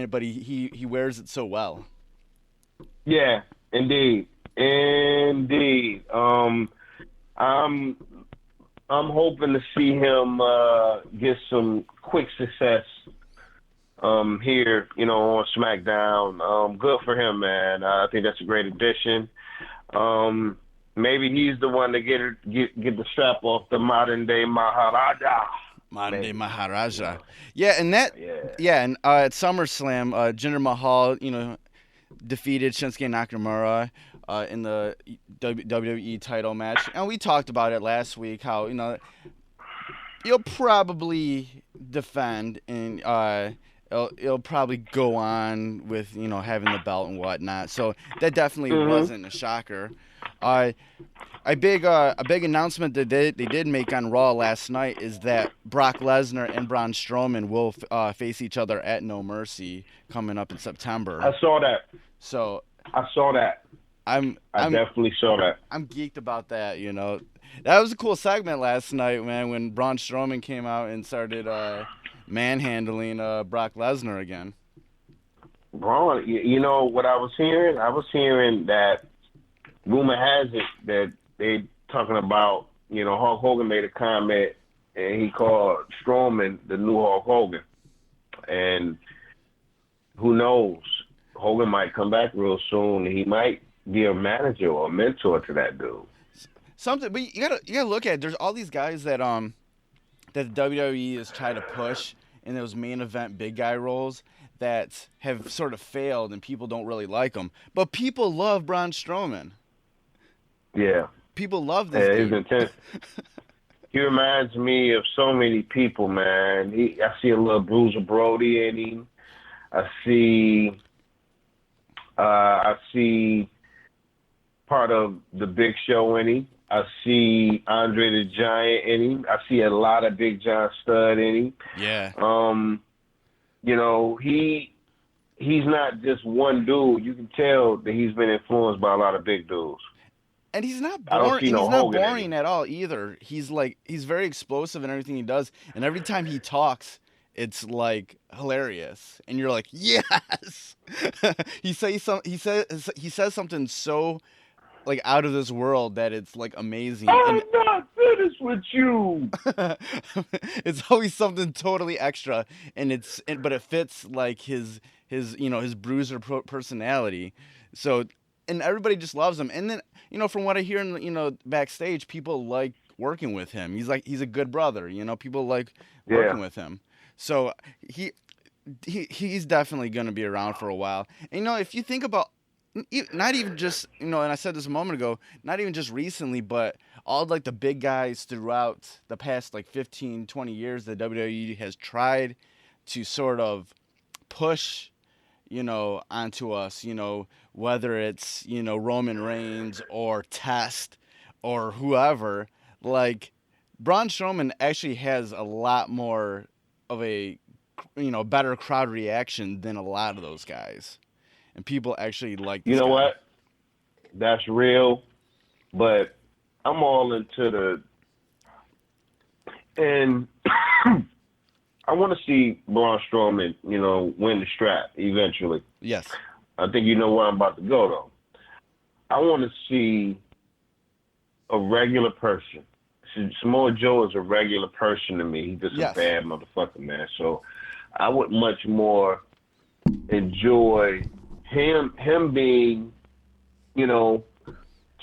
but he wears it so well. Yeah, indeed. I'm hoping to see him get some quick success here, on SmackDown. Good for him, man. I think that's a great addition. Maybe he's the one to get the strap off the modern day Maharaja. Maharaja. Yeah, and at SummerSlam, Jinder Mahal, defeated Shinsuke Nakamura in the WWE title match, and we talked about it last week. How he'll probably defend and it'll probably go on with having the belt and whatnot. So that definitely wasn't a shocker. A big announcement that they did make on Raw last night is that Brock Lesnar and Braun Strowman will face each other at No Mercy coming up in September. I saw that. So I saw that. I definitely saw that. I'm geeked about that. That was a cool segment last night, man, when Braun Strowman came out and started manhandling Brock Lesnar again. Braun, what I was hearing? I was hearing that rumor has it that they talking about, Hulk Hogan made a comment and he called Strowman the new Hulk Hogan. And who knows? Hogan might come back real soon. He might be a manager or a mentor to that dude. Something, but you gotta look at it. There's all these guys that the WWE is trying to push in those main event big guy roles that have sort of failed and people don't really like them. But people love Braun Strowman. Yeah. People love this dude. He's intense. He reminds me of so many people, man. I see a little Bruiser Brody in him. I see part of the Big Show in him. I see Andre the Giant in him. I see a lot of Big John Studd in him. Yeah. He's not just one dude. You can tell that he's been influenced by a lot of big dudes. And he's not boring. He's not boring at all either. He's very explosive in everything he does, and every time he talks, it's like hilarious, and you're like, yes. He says something so like out of this world that it's like amazing. I'm not finished with you. It's always something totally extra, but it fits like his bruiser personality. So, and everybody just loves him. And then from what I hear in backstage, people like working with him. He's a good brother. People like working with him. So he's definitely going to be around for a while. And if you think about, not even just, and I said this a moment ago, not even just recently, but all like the big guys throughout the past like 15, 20 years, the WWE has tried to sort of push, onto us, whether it's, Roman Reigns or Test or whoever, like Braun Strowman actually has a lot more of a, better crowd reaction than a lot of those guys. And people actually like this You know guy. what? That's real, but I'm all into and I want to see Braun Strowman, win the strap eventually. Yes. I think you know where I'm about to go, though. I want to see a regular person. Samoa Joe is a regular person to me. He's just a bad motherfucker, man. So I would much more enjoy him being,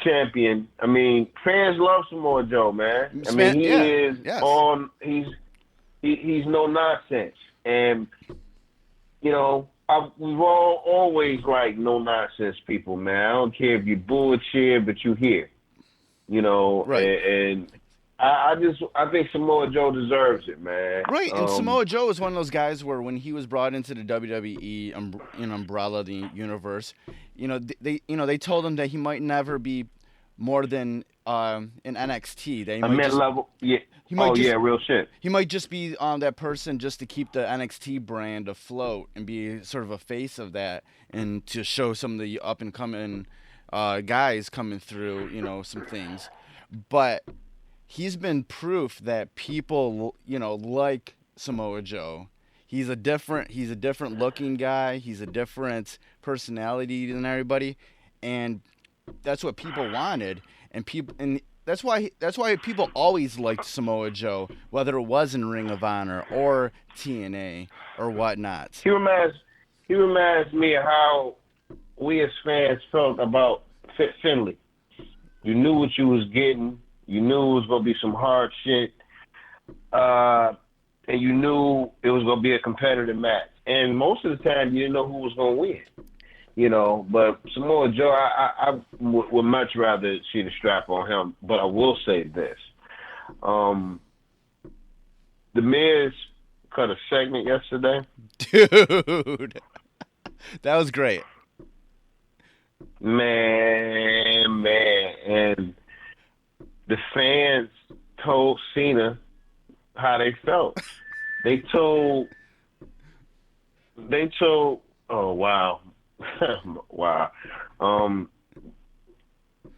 champion. I mean, fans love Samoa Joe, man. I mean, he's no nonsense. And, we've all always liked no nonsense people, man. I don't care if you bullshit, but you here, Right. And I think Samoa Joe deserves it, man. Right, and Samoa Joe was one of those guys where when he was brought into the WWE umbrella, the universe, they told him that he might never be more than in NXT. That he might mid-level, yeah. Real shit. He might just be that person just to keep the NXT brand afloat and be sort of a face of that, and to show some of the up and coming guys coming through, some things, but. He's been proof that people, like Samoa Joe. He's a different looking guy. He's a different personality than everybody, and that's what people wanted. And that's why people always liked Samoa Joe, whether it was in Ring of Honor or TNA or whatnot. He reminds me of how we as fans felt about Finley. You knew what you was getting. You knew it was going to be some hard shit, and you knew it was going to be a competitive match. And most of the time, you didn't know who was going to win, But Samoa Joe, I would much rather see the strap on him. But I will say this. The Miz cut a segment yesterday. Dude, that was great. Man. And the fans told Cena how they felt. They told oh wow. Wow.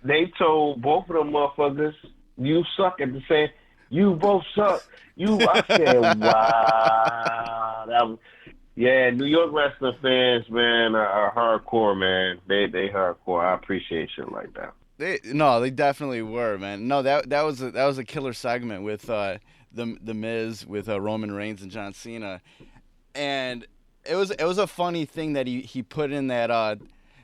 They told both of them motherfuckers, you suck at the same, you both suck. I said, wow. New York wrestling fans, man, are hardcore, man. They hardcore. I appreciate shit like that. They definitely were, man. No, that was a killer segment with the Miz with Roman Reigns and John Cena, and it was a funny thing that he put in that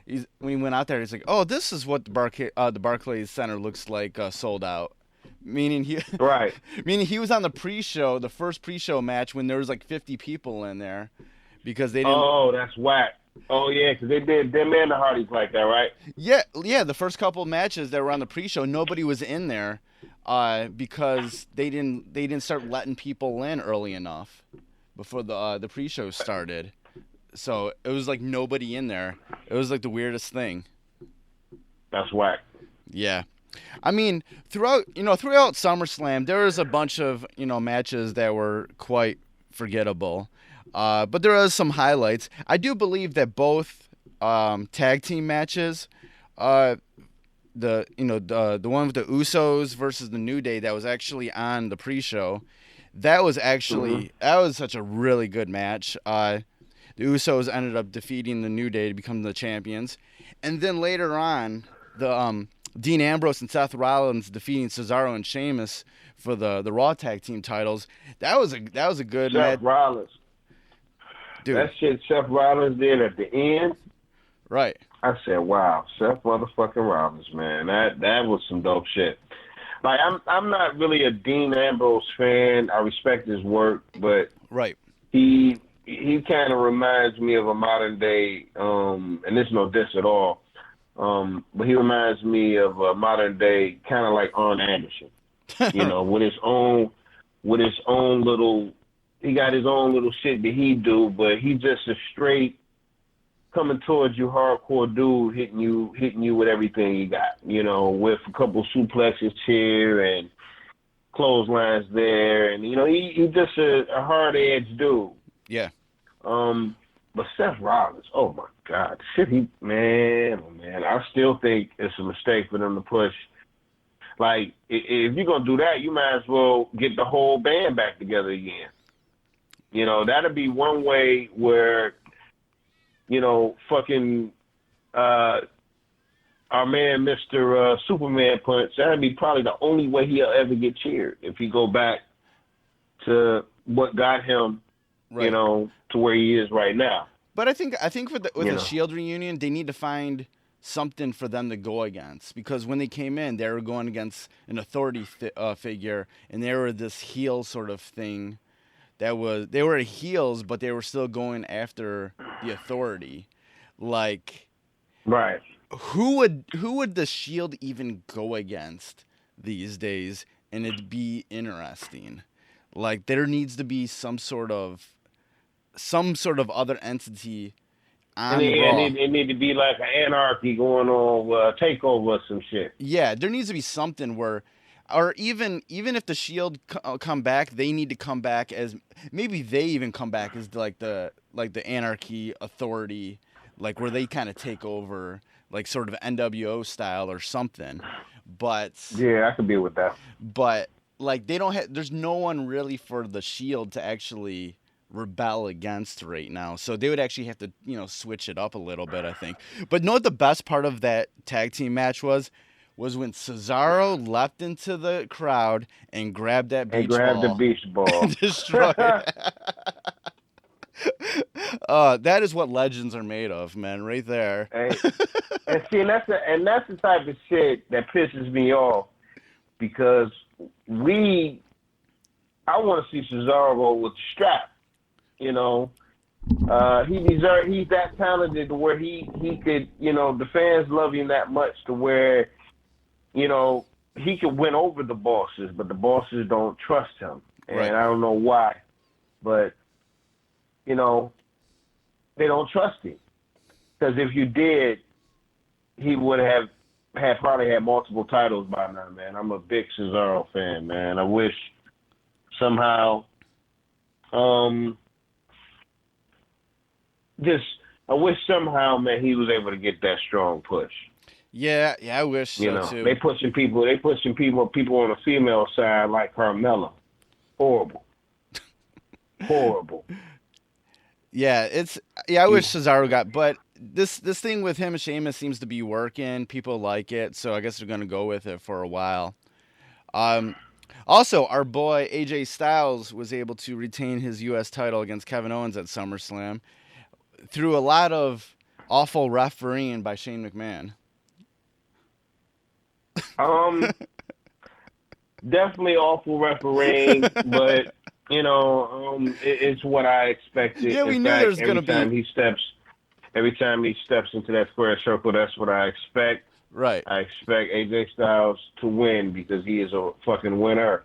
when he went out there, he's like, oh, this is what the Barclays Center looks like sold out, meaning he was on the first pre-show match when there was like 50 people in there because they didn't. Oh, that's whack. Oh yeah, because they did them and the Hardys like that, right? Yeah. The first couple of matches that were on the pre-show, nobody was in there because they didn't start letting people in early enough before the pre-show started. So it was like nobody in there. It was like the weirdest thing. That's whack. Yeah. I mean, throughout SummerSlam, there was a bunch of matches that were quite forgettable. But there are some highlights. I do believe that both tag team matches, the one with the Usos versus the New Day that was actually on the pre-show, that was such a really good match. The Usos ended up defeating the New Day to become the champions, and then later on, the Dean Ambrose and Seth Rollins defeating Cesaro and Sheamus for the Raw tag team titles. That was a good match. Seth Rollins. Dude. That shit Seth Rollins did at the end. Right. I said, wow, Seth motherfucking Rollins, man. That was some dope shit. Like, I'm not really a Dean Ambrose fan. I respect his work, but right. He kind of reminds me of a modern day, and this is no diss at all, but he reminds me of a modern day kind of like Arn Anderson, with his own little. He got his own little shit that he do, but he just a straight coming towards you hardcore dude, hitting you with everything he got, with a couple suplexes here and clotheslines there, and he just a hard-edged dude. Yeah. But Seth Rollins, oh my God, man, I still think it's a mistake for them to push. Like, if you're gonna do that, you might as well get the whole band back together again. That'd be one way where, fucking our man Mr. Superman Punch, that'd be probably the only way he'll ever get cheered if he go back to what got him, right. To where he is right now. But I think with the Shield reunion, they need to find something for them to go against, because when they came in, they were going against an authority figure, and they were this heel sort of thing. They were heels, but they were still going after the authority. Like, right? Who would the Shield even go against these days and it'd be interesting. Like there needs to be some sort of other entity on Raw. It need to be like an anarchy going on, takeover or some shit. Yeah, there needs to be something where, or even if the Shield come back, they need to come back as, maybe they even come back as like the Anarchy Authority, like where they kind of take over, like sort of NWO style or something. But yeah, I could be with that. But like they don't have, there's no one really for the Shield to actually rebel against right now, so they would actually have to, you know, switch it up a little bit, I think. But know what the best part of that tag team match was when Cesaro leapt into the crowd and grabbed that beach ball. The beach ball. And destroyed it. That is what legends are made of, man, right there. Hey, and see, that's the type of shit that pisses me off, because I want to see Cesaro with the strap. You know, he's that talented to where he could, you know, the fans love him that much to where, you know, he could win over the bosses, but the bosses don't trust him. And right. I don't know why, but, you know, they don't trust him. Because if you did, he would have probably had multiple titles by now, man. I'm a big Cesaro fan, man. I wish somehow, man, he was able to get that strong push. Yeah, I wish so too. They pushing people on the female side like Carmella. Horrible. Yeah, I wish Cesaro got, but this thing with him and Sheamus seems to be working. People like it, so I guess they're gonna go with it for a while. Also, our boy AJ Styles was able to retain his U.S. title against Kevin Owens at SummerSlam through a lot of awful refereeing by Shane McMahon. Definitely awful refereeing, but you know, it's what I expected. Yeah, we knew there was gonna be. Every time he steps into that square circle, that's what I expect. Right. I expect AJ Styles to win because he is a fucking winner,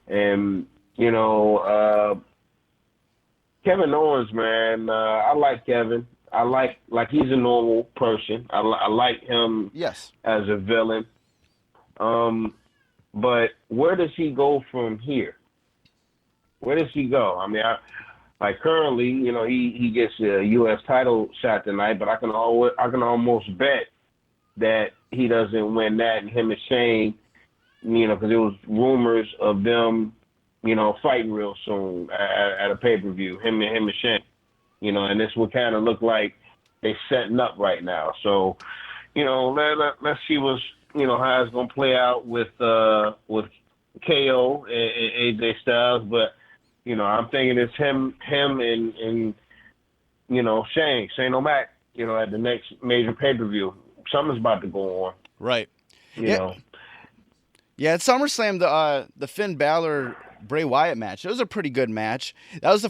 and you know, Kevin Owens, man, I like Kevin. I like he's a normal person. I like him. Yes. As a villain. But where does he go from here? Where does he go? I mean, like currently, you know, he gets a U.S. title shot tonight, but I can almost bet that he doesn't win that, and him and Shane, you know, because there was rumors of them, you know, fighting real soon at a pay-per-view, him and Shane, you know, and this would kind of look like they setting up right now. So, you know, let's see what's, you know, how it's gonna play out with KO and AJ Styles, but you know, I'm thinking it's him and you know, Shane O'Mac, you know, at the next major pay-per-view. Something's about to go on. Right. You know. Yeah, at SummerSlam, the Finn Balor Bray Wyatt match, it was a pretty good match. That was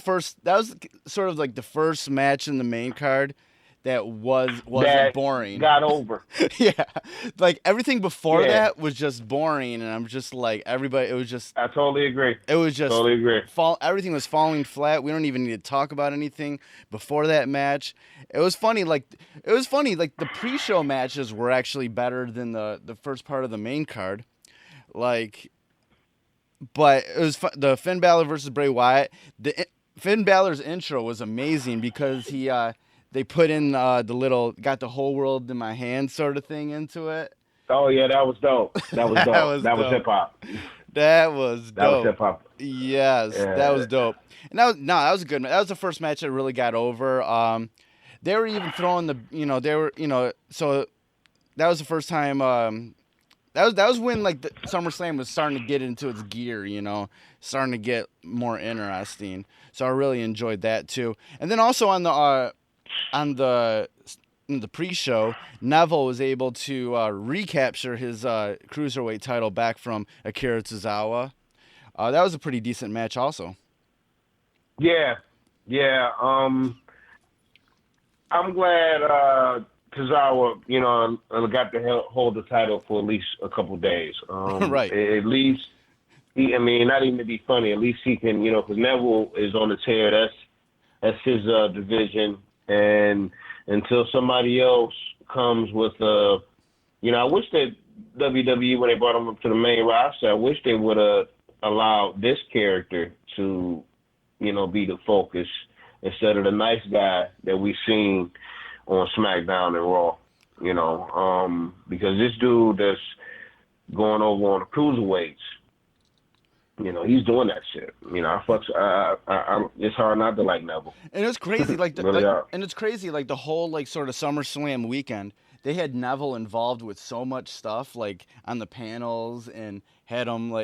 sort of like the first match in the main card that wasn't boring. Got over. Yeah. Like everything before that was just boring, and I'm just like, everybody, it was just, I totally agree. It was just totally agree. Everything was falling flat. We don't even need to talk about anything before that match. It was funny like the pre-show matches were actually better than the first part of the main card. Like, but it was the Finn Balor versus Bray Wyatt. Finn Balor's intro was amazing because they put in the little "got the whole world in my hand" sort of thing into it. Oh yeah, that was dope. That was dope. That was hip hop. That was dope. That was hip hop. Yes, yeah. That was dope. And that was a good match. That was the first match that really got over. They were even throwing so that was the first time. That was when like the SummerSlam was starting to get into its gear, you know, starting to get more interesting. So I really enjoyed that too. And then also in the pre-show, Neville was able to recapture his cruiserweight title back from Akira Tozawa. That was a pretty decent match, also. Yeah. I'm glad Tozawa, you know, got to hold the title for at least a couple days. Right. At least I mean, not even to be funny. At least he can, because Neville is on the tear. That's his division. And until somebody else comes with I wish that WWE, when they brought him up to the main roster, I wish they would have allowed this character to, be the focus instead of the nice guy that we've seen on SmackDown and Raw. Because this dude that's going over on the cruiserweights, he's doing that shit. It's hard not to like Neville. And it was crazy, really the whole sort of SummerSlam weekend. They had Neville involved with so much stuff, on the panels, and had him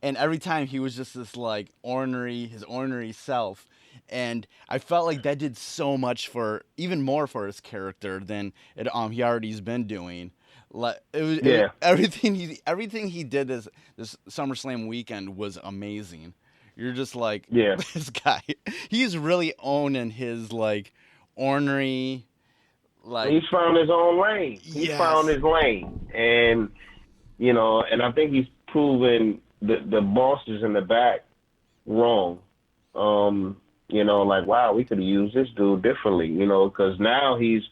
and every time he was just this his ornery self. And I felt like that did so much even more for his character than he already's been doing. Everything he did this SummerSlam weekend was amazing. You're just this guy. He's really owning his ornery. He's found his own lane. He's found his lane, and and I think he's proven the bosses in the back wrong. Wow, we could have used this dude differently. Because now he's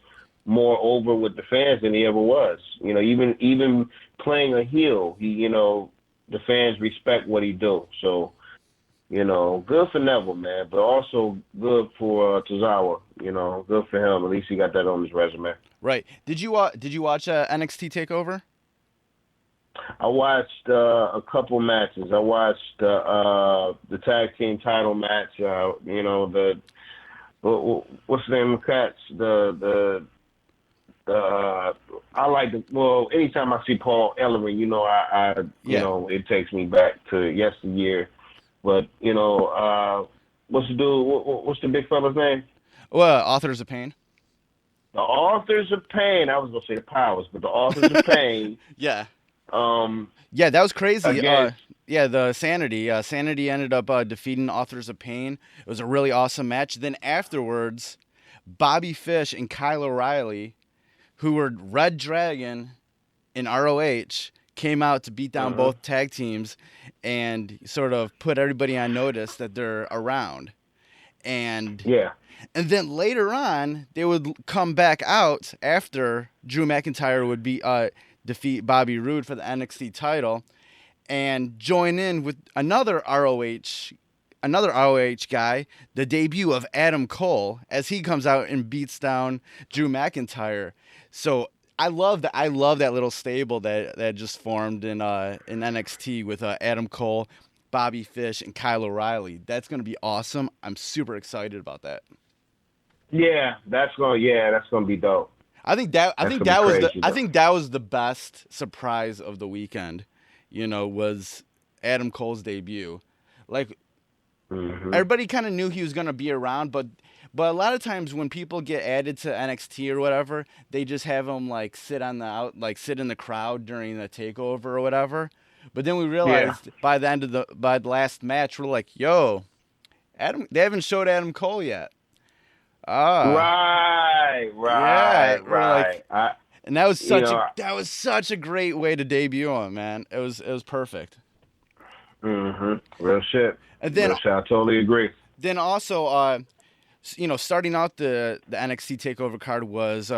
more over with the fans than he ever was. Even playing a heel, the fans respect what he do. So, good for Neville, man, but also good for Tozawa. Good for him. At least he got that on his resume. Right. Did you watch NXT Takeover? I watched a couple matches. I watched the tag team title match. What's the name of the cats? I like anytime I see Paul Ellering, it takes me back to yesteryear. But, what's the dude, what's the big fella's name? Well, Authors of Pain. The Authors of Pain. I was going to say the Powers, but the Authors of Pain. Yeah. That was crazy. The Sanity. Sanity ended up defeating Authors of Pain. It was a really awesome match. Then afterwards, Bobby Fish and Kyle O'Reilly, who were Red Dragon in ROH, came out to beat down both tag teams and sort of put everybody on notice that they're around. And then later on, they would come back out after Drew McIntyre would defeat Bobby Roode for the NXT title and join in with another ROH guy, the debut of Adam Cole, as he comes out and beats down Drew McIntyre. So I love that little stable that just formed in NXT with Adam Cole, Bobby Fish, and Kyle O'Reilly. That's going to be awesome. I'm super excited about that. Yeah, that's gonna be dope. I think that was the best surprise of the weekend. Was Adam Cole's debut. Everybody kind of knew he was going to be around, but a lot of times when people get added to NXT or whatever, they just have him sit in the crowd during the takeover or whatever. But then we realized by the last match, we're like, yo, they haven't showed Adam Cole yet. Right. And that was such a great way to debut him, man. It was perfect. Real shit. And then I totally agree. Then also, starting out the NXT Takeover card was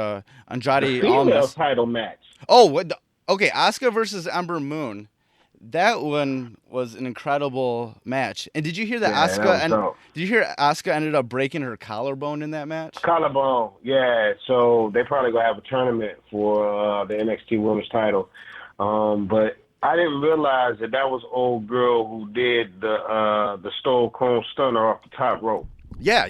Andrade Almas title match. Oh, Asuka versus Ember Moon. That one was an incredible match. And did you hear that Asuka ended up breaking her collarbone in that match? Collarbone, yeah. So they probably gonna have a tournament for the NXT Women's title. But I didn't realize that was old girl who did the Stone Cold Stunner off the top rope. Yeah,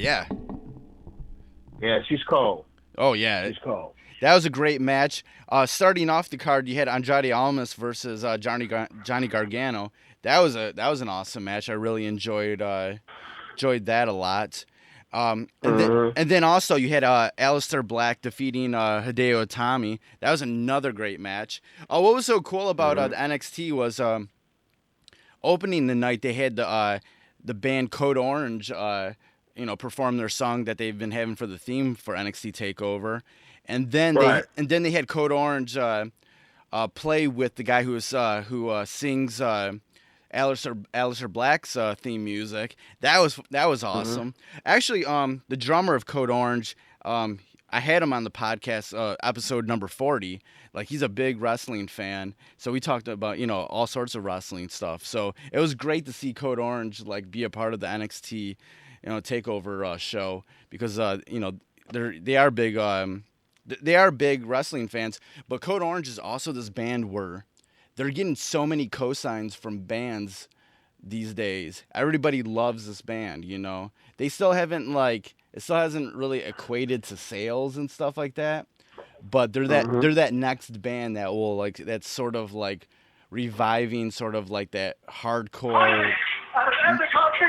she's cold. Oh yeah, she's cold. That was a great match. Starting off the card, you had Andrade Almas versus Johnny Gargano. That was an awesome match. I really enjoyed that a lot. And then also you had Aleister Black defeating Hideo Itami. That was another great match. What was so cool about the NXT was opening the night they had the band Code Orange perform their song that they've been having for the theme for NXT Takeover. And then they had Code Orange play with the guy who sings Aleister Black's theme music. That was awesome. Actually, the drummer of Code Orange, I had him on the podcast, episode number 40. Like, he's a big wrestling fan, so we talked about, all sorts of wrestling stuff. So it was great to see Code Orange like be a part of the NXT, Takeover show, because they are big. They are big wrestling fans, but Code Orange is also this band where they're getting so many cosigns from bands these days. Everybody loves this band, They still haven't it still hasn't really equated to sales and stuff like that. But they're that next band that will that's sort of reviving sort of that hardcore,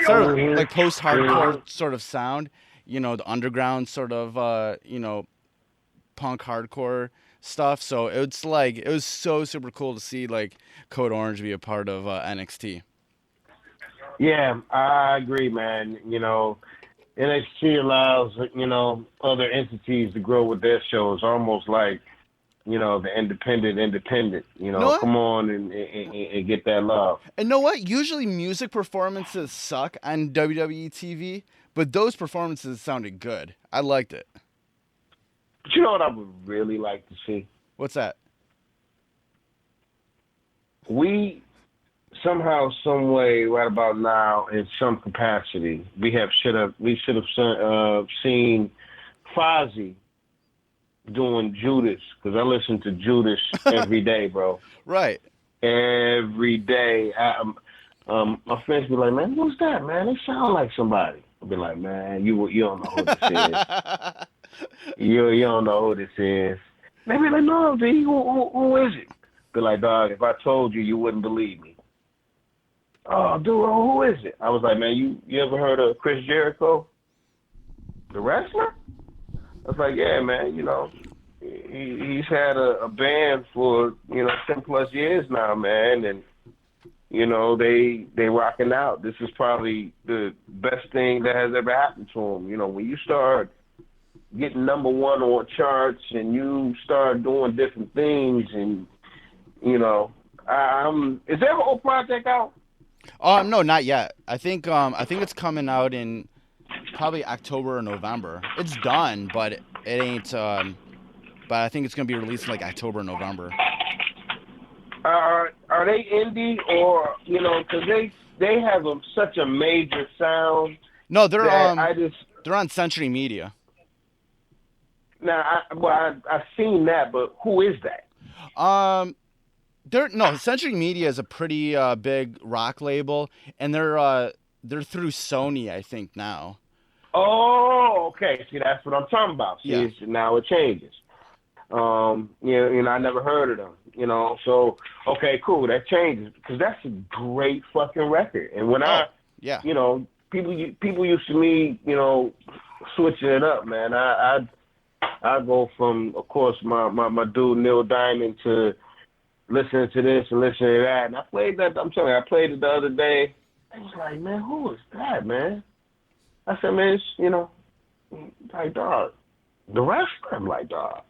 sort of post-hardcore sort of sound, the underground sort of punk hardcore stuff. So it was so super cool to see Code Orange be a part of NXT. Yeah, I agree, man. NXT allows, other entities to grow with their shows, almost like, the independent, come on and get that love. And know what? Usually music performances suck on WWE TV, but those performances sounded good. I liked it. But you know what I would really like to see? What's that? We somehow, some way, right about now, in some capacity, we should have seen Fozzy doing Judas, because I listen to Judas every day, bro. Right. Every day. My friends be like, man, who's that, man? They sound like somebody. I'll be like, man, you don't know who this is. you don't know who this is. They be like, no, D, who is it? Be like, dog, if I told you, you wouldn't believe me. Oh, dude, who is it? I was like, man, you ever heard of Chris Jericho, the wrestler? I was like, yeah, man, he's had a band for, 10 plus years now, man, and, they rocking out. This is probably the best thing that has ever happened to them. When you start getting number one on charts and you start doing different things and, is there a whole project out? No, not yet. I think it's coming out in probably October or November. It's done, but it ain't. But I think it's gonna be released in October or November. Are they indie or because they have such a major sound? No, they're they're on Century Media. Now, I've seen that, but who is that? Century Media is a pretty big rock label, and they're through Sony, I think, now. Oh, okay. See, that's what I'm talking about. See, yeah. Now it changes. I never heard of them. So okay, cool. That changes because that's a great fucking record. And when people used to me, switching it up, man. I go from, of course, my dude Neil Diamond to listening to this and listening to that. And I played that. I'm telling you, I played it the other day. I was like, man, who is that, man? I said, man, it's, like, dog, the wrestler. I'm like, dog,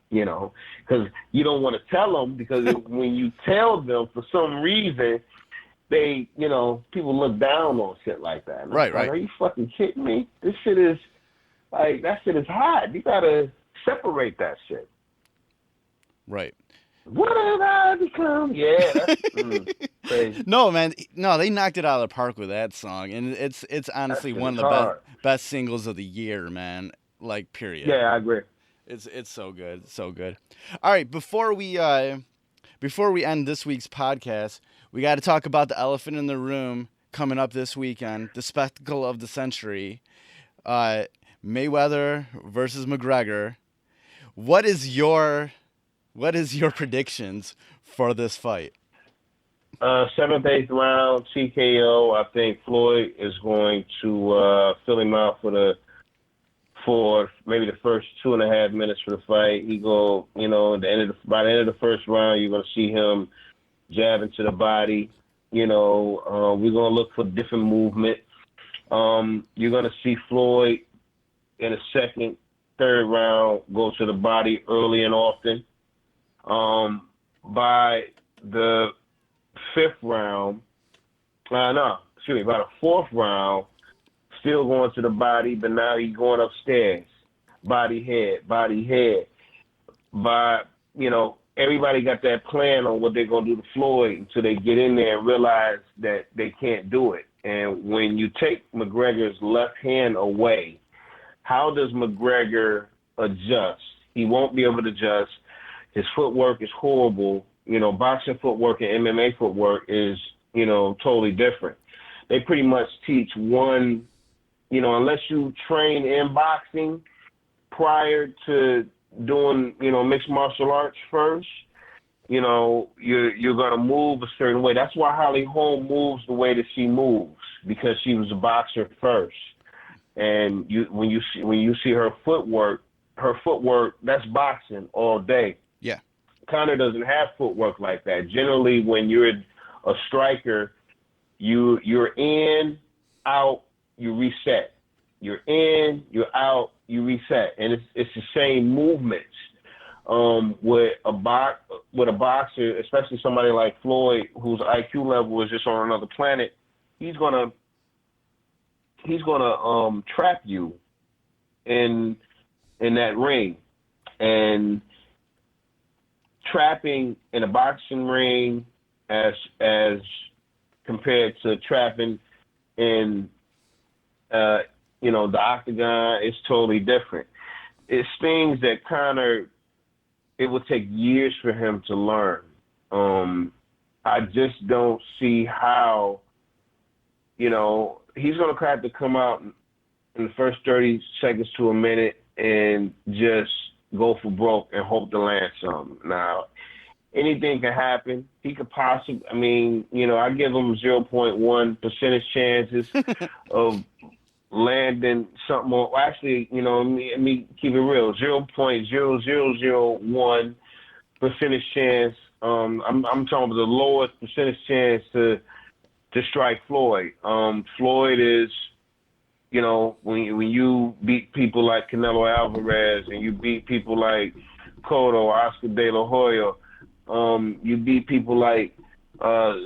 because you don't want to tell them because when you tell them for some reason, they, people look down on shit like that. Right. Are you fucking kidding me? This shit is, that shit is hot. You got to separate that shit. Right. What have I become? Yeah. Crazy. No, man. No, they knocked it out of the park with that song. And it's honestly one of the best singles of the year, man. Period. Yeah, I agree. It's so good. It's so good. All right, before we end this week's podcast, we got to talk about the elephant in the room coming up this weekend, the spectacle of the century. Mayweather versus McGregor. What is your predictions for this fight? 7th, 8th round, TKO. I think Floyd is going to fill him out for maybe the first 2.5 minutes for the fight. He go, by the end of the first round, you're going to see him jabbing to the body. We're going to look for different movement. You're going to see Floyd in the second, third round go to the body early and often. By the 5th round, No, excuse me, about the 4th round, still going to the body, but now he's going upstairs. Body, head, body, head. But, everybody got that plan on what they're going to do to Floyd until they get in there and realize that they can't do it. And when you take McGregor's left hand away, how does McGregor adjust? He won't be able to adjust. His footwork is horrible. Boxing footwork and MMA footwork is, totally different. They pretty much teach one, unless you train in boxing prior to doing, mixed martial arts first, you're going to move a certain way. That's why Holly Holm moves the way that she moves, because she was a boxer first. And when you see her footwork, that's boxing all day. Yeah. Conor doesn't have footwork like that. Generally, when you're a striker, you're in, out, you reset. You're in, you're out, you reset, and it's the same movements. With a boxer, especially somebody like Floyd, whose IQ level is just on another planet, he's gonna trap you in that ring. And trapping in a boxing ring as compared to trapping in the octagon, is totally different. It's things that Conor, it would take years for him to learn. I just don't see how, he's going to have to come out in the first 30 seconds to a minute and just go for broke and hope to land something. Now, anything can happen. He could possibly, I give him 0.1 percentage chances of landing something more. Well, actually, let me keep it real. 0.0001 percentage chance. I'm talking about the lowest percentage chance to strike Floyd. Floyd is, when you beat people like Canelo Alvarez and you beat people like Cotto, Oscar De La Hoya, you beat people like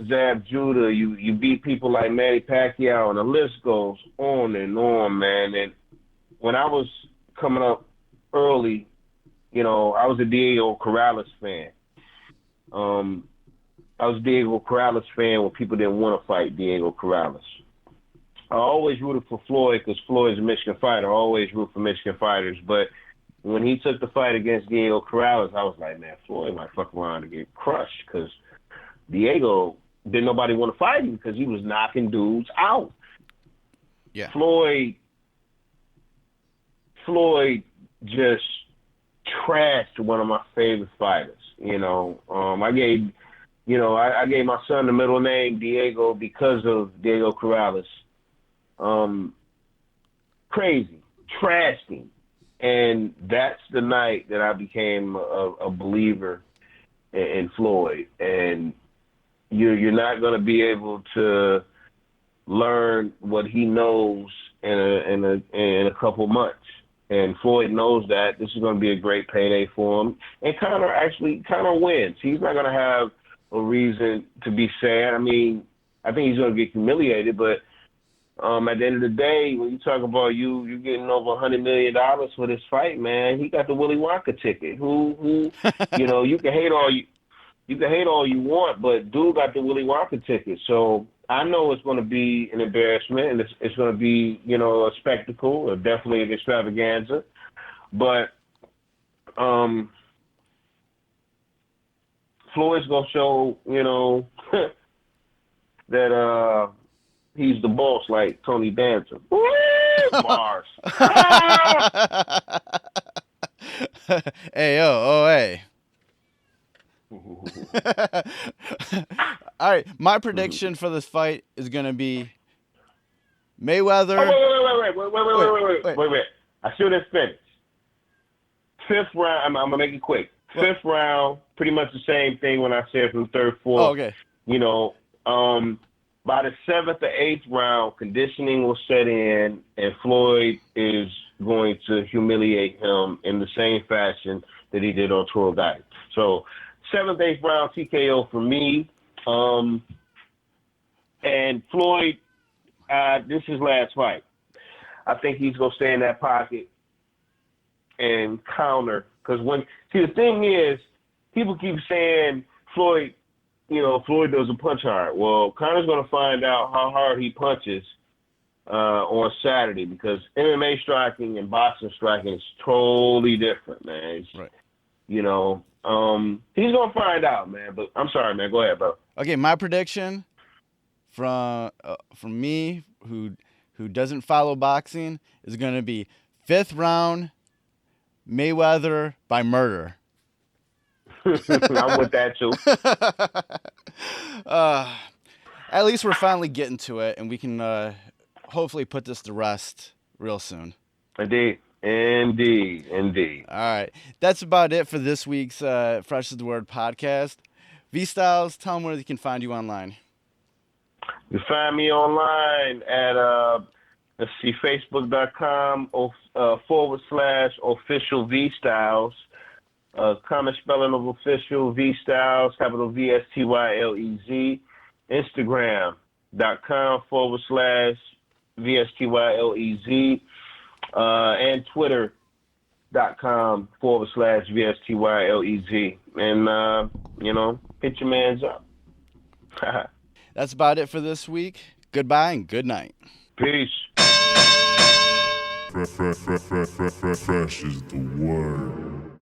Zab Judah, you beat people like Manny Pacquiao, and the list goes on and on, man. And when I was coming up early, I was a Diego Corrales fan. I was a Diego Corrales fan when people didn't want to fight Diego Corrales. I always rooted for Floyd because Floyd's a Michigan fighter. I always root for Michigan fighters. But when he took the fight against Diego Corrales, I was like, man, Floyd might fuck around and get crushed, because Diego didn't nobody want to fight him because he was knocking dudes out. Yeah. Floyd just trashed one of my favorite fighters. I gave my son the middle name Diego because of Diego Corrales. Crazy, trashed him. And that's the night that I became a believer in Floyd. And you're not going to be able to learn what he knows in a couple months. And Floyd knows that. This is going to be a great payday for him. And Conor wins. He's not going to have a reason to be sad. I think he's going to get humiliated, but at the end of the day, when you talk about you getting over $100 million for this fight, man, he got the Willy Wonka ticket. Who you can hate all you want, but dude got the Willy Wonka ticket. So I know it's going to be an embarrassment, and it's going to be a spectacle, or definitely an extravaganza. But Floyd's going to show that he's the boss, like Tony Danza. Bars. Hey, hey. All right, my prediction for this fight is going to be Mayweather. Wait. I shouldn't finish. 5th round, I'm going to make it quick. 5th round, pretty much the same thing when I said from 3rd, 4th. Oh, okay. By the 7th or 8th round, conditioning will set in, and Floyd is going to humiliate him in the same fashion that he did on Toro Guy. So 7th, 8th round TKO for me. And And Floyd, this is his last fight. I think he's going to stay in that pocket and counter. Because the thing is, people keep saying Floyd doesn't punch hard. Well, Conor's going to find out how hard he punches on Saturday, because MMA striking and boxing striking is totally different, man. Right. He's going to find out, man. But I'm sorry, man. Go ahead, bro. Okay, my prediction from me, who doesn't follow boxing, is going to be 5th round, Mayweather by murder. I'm with that too. At least we're finally getting to it, and we can hopefully put this to rest real soon. Indeed. All right. That's about it for this week's Fresh is the Word podcast. Vstylez, tell them where they can find you online. You can find me online at, facebook.com /official Vstylez. Common spelling of official, Vstylez, capital VSTYLEZ. Instagram.com /VSTYLEZ. And Twitter.com /VSTYLEZ. And, hit your mans up. That's about it for this week. Goodbye and good night. Peace. Fresh is the word.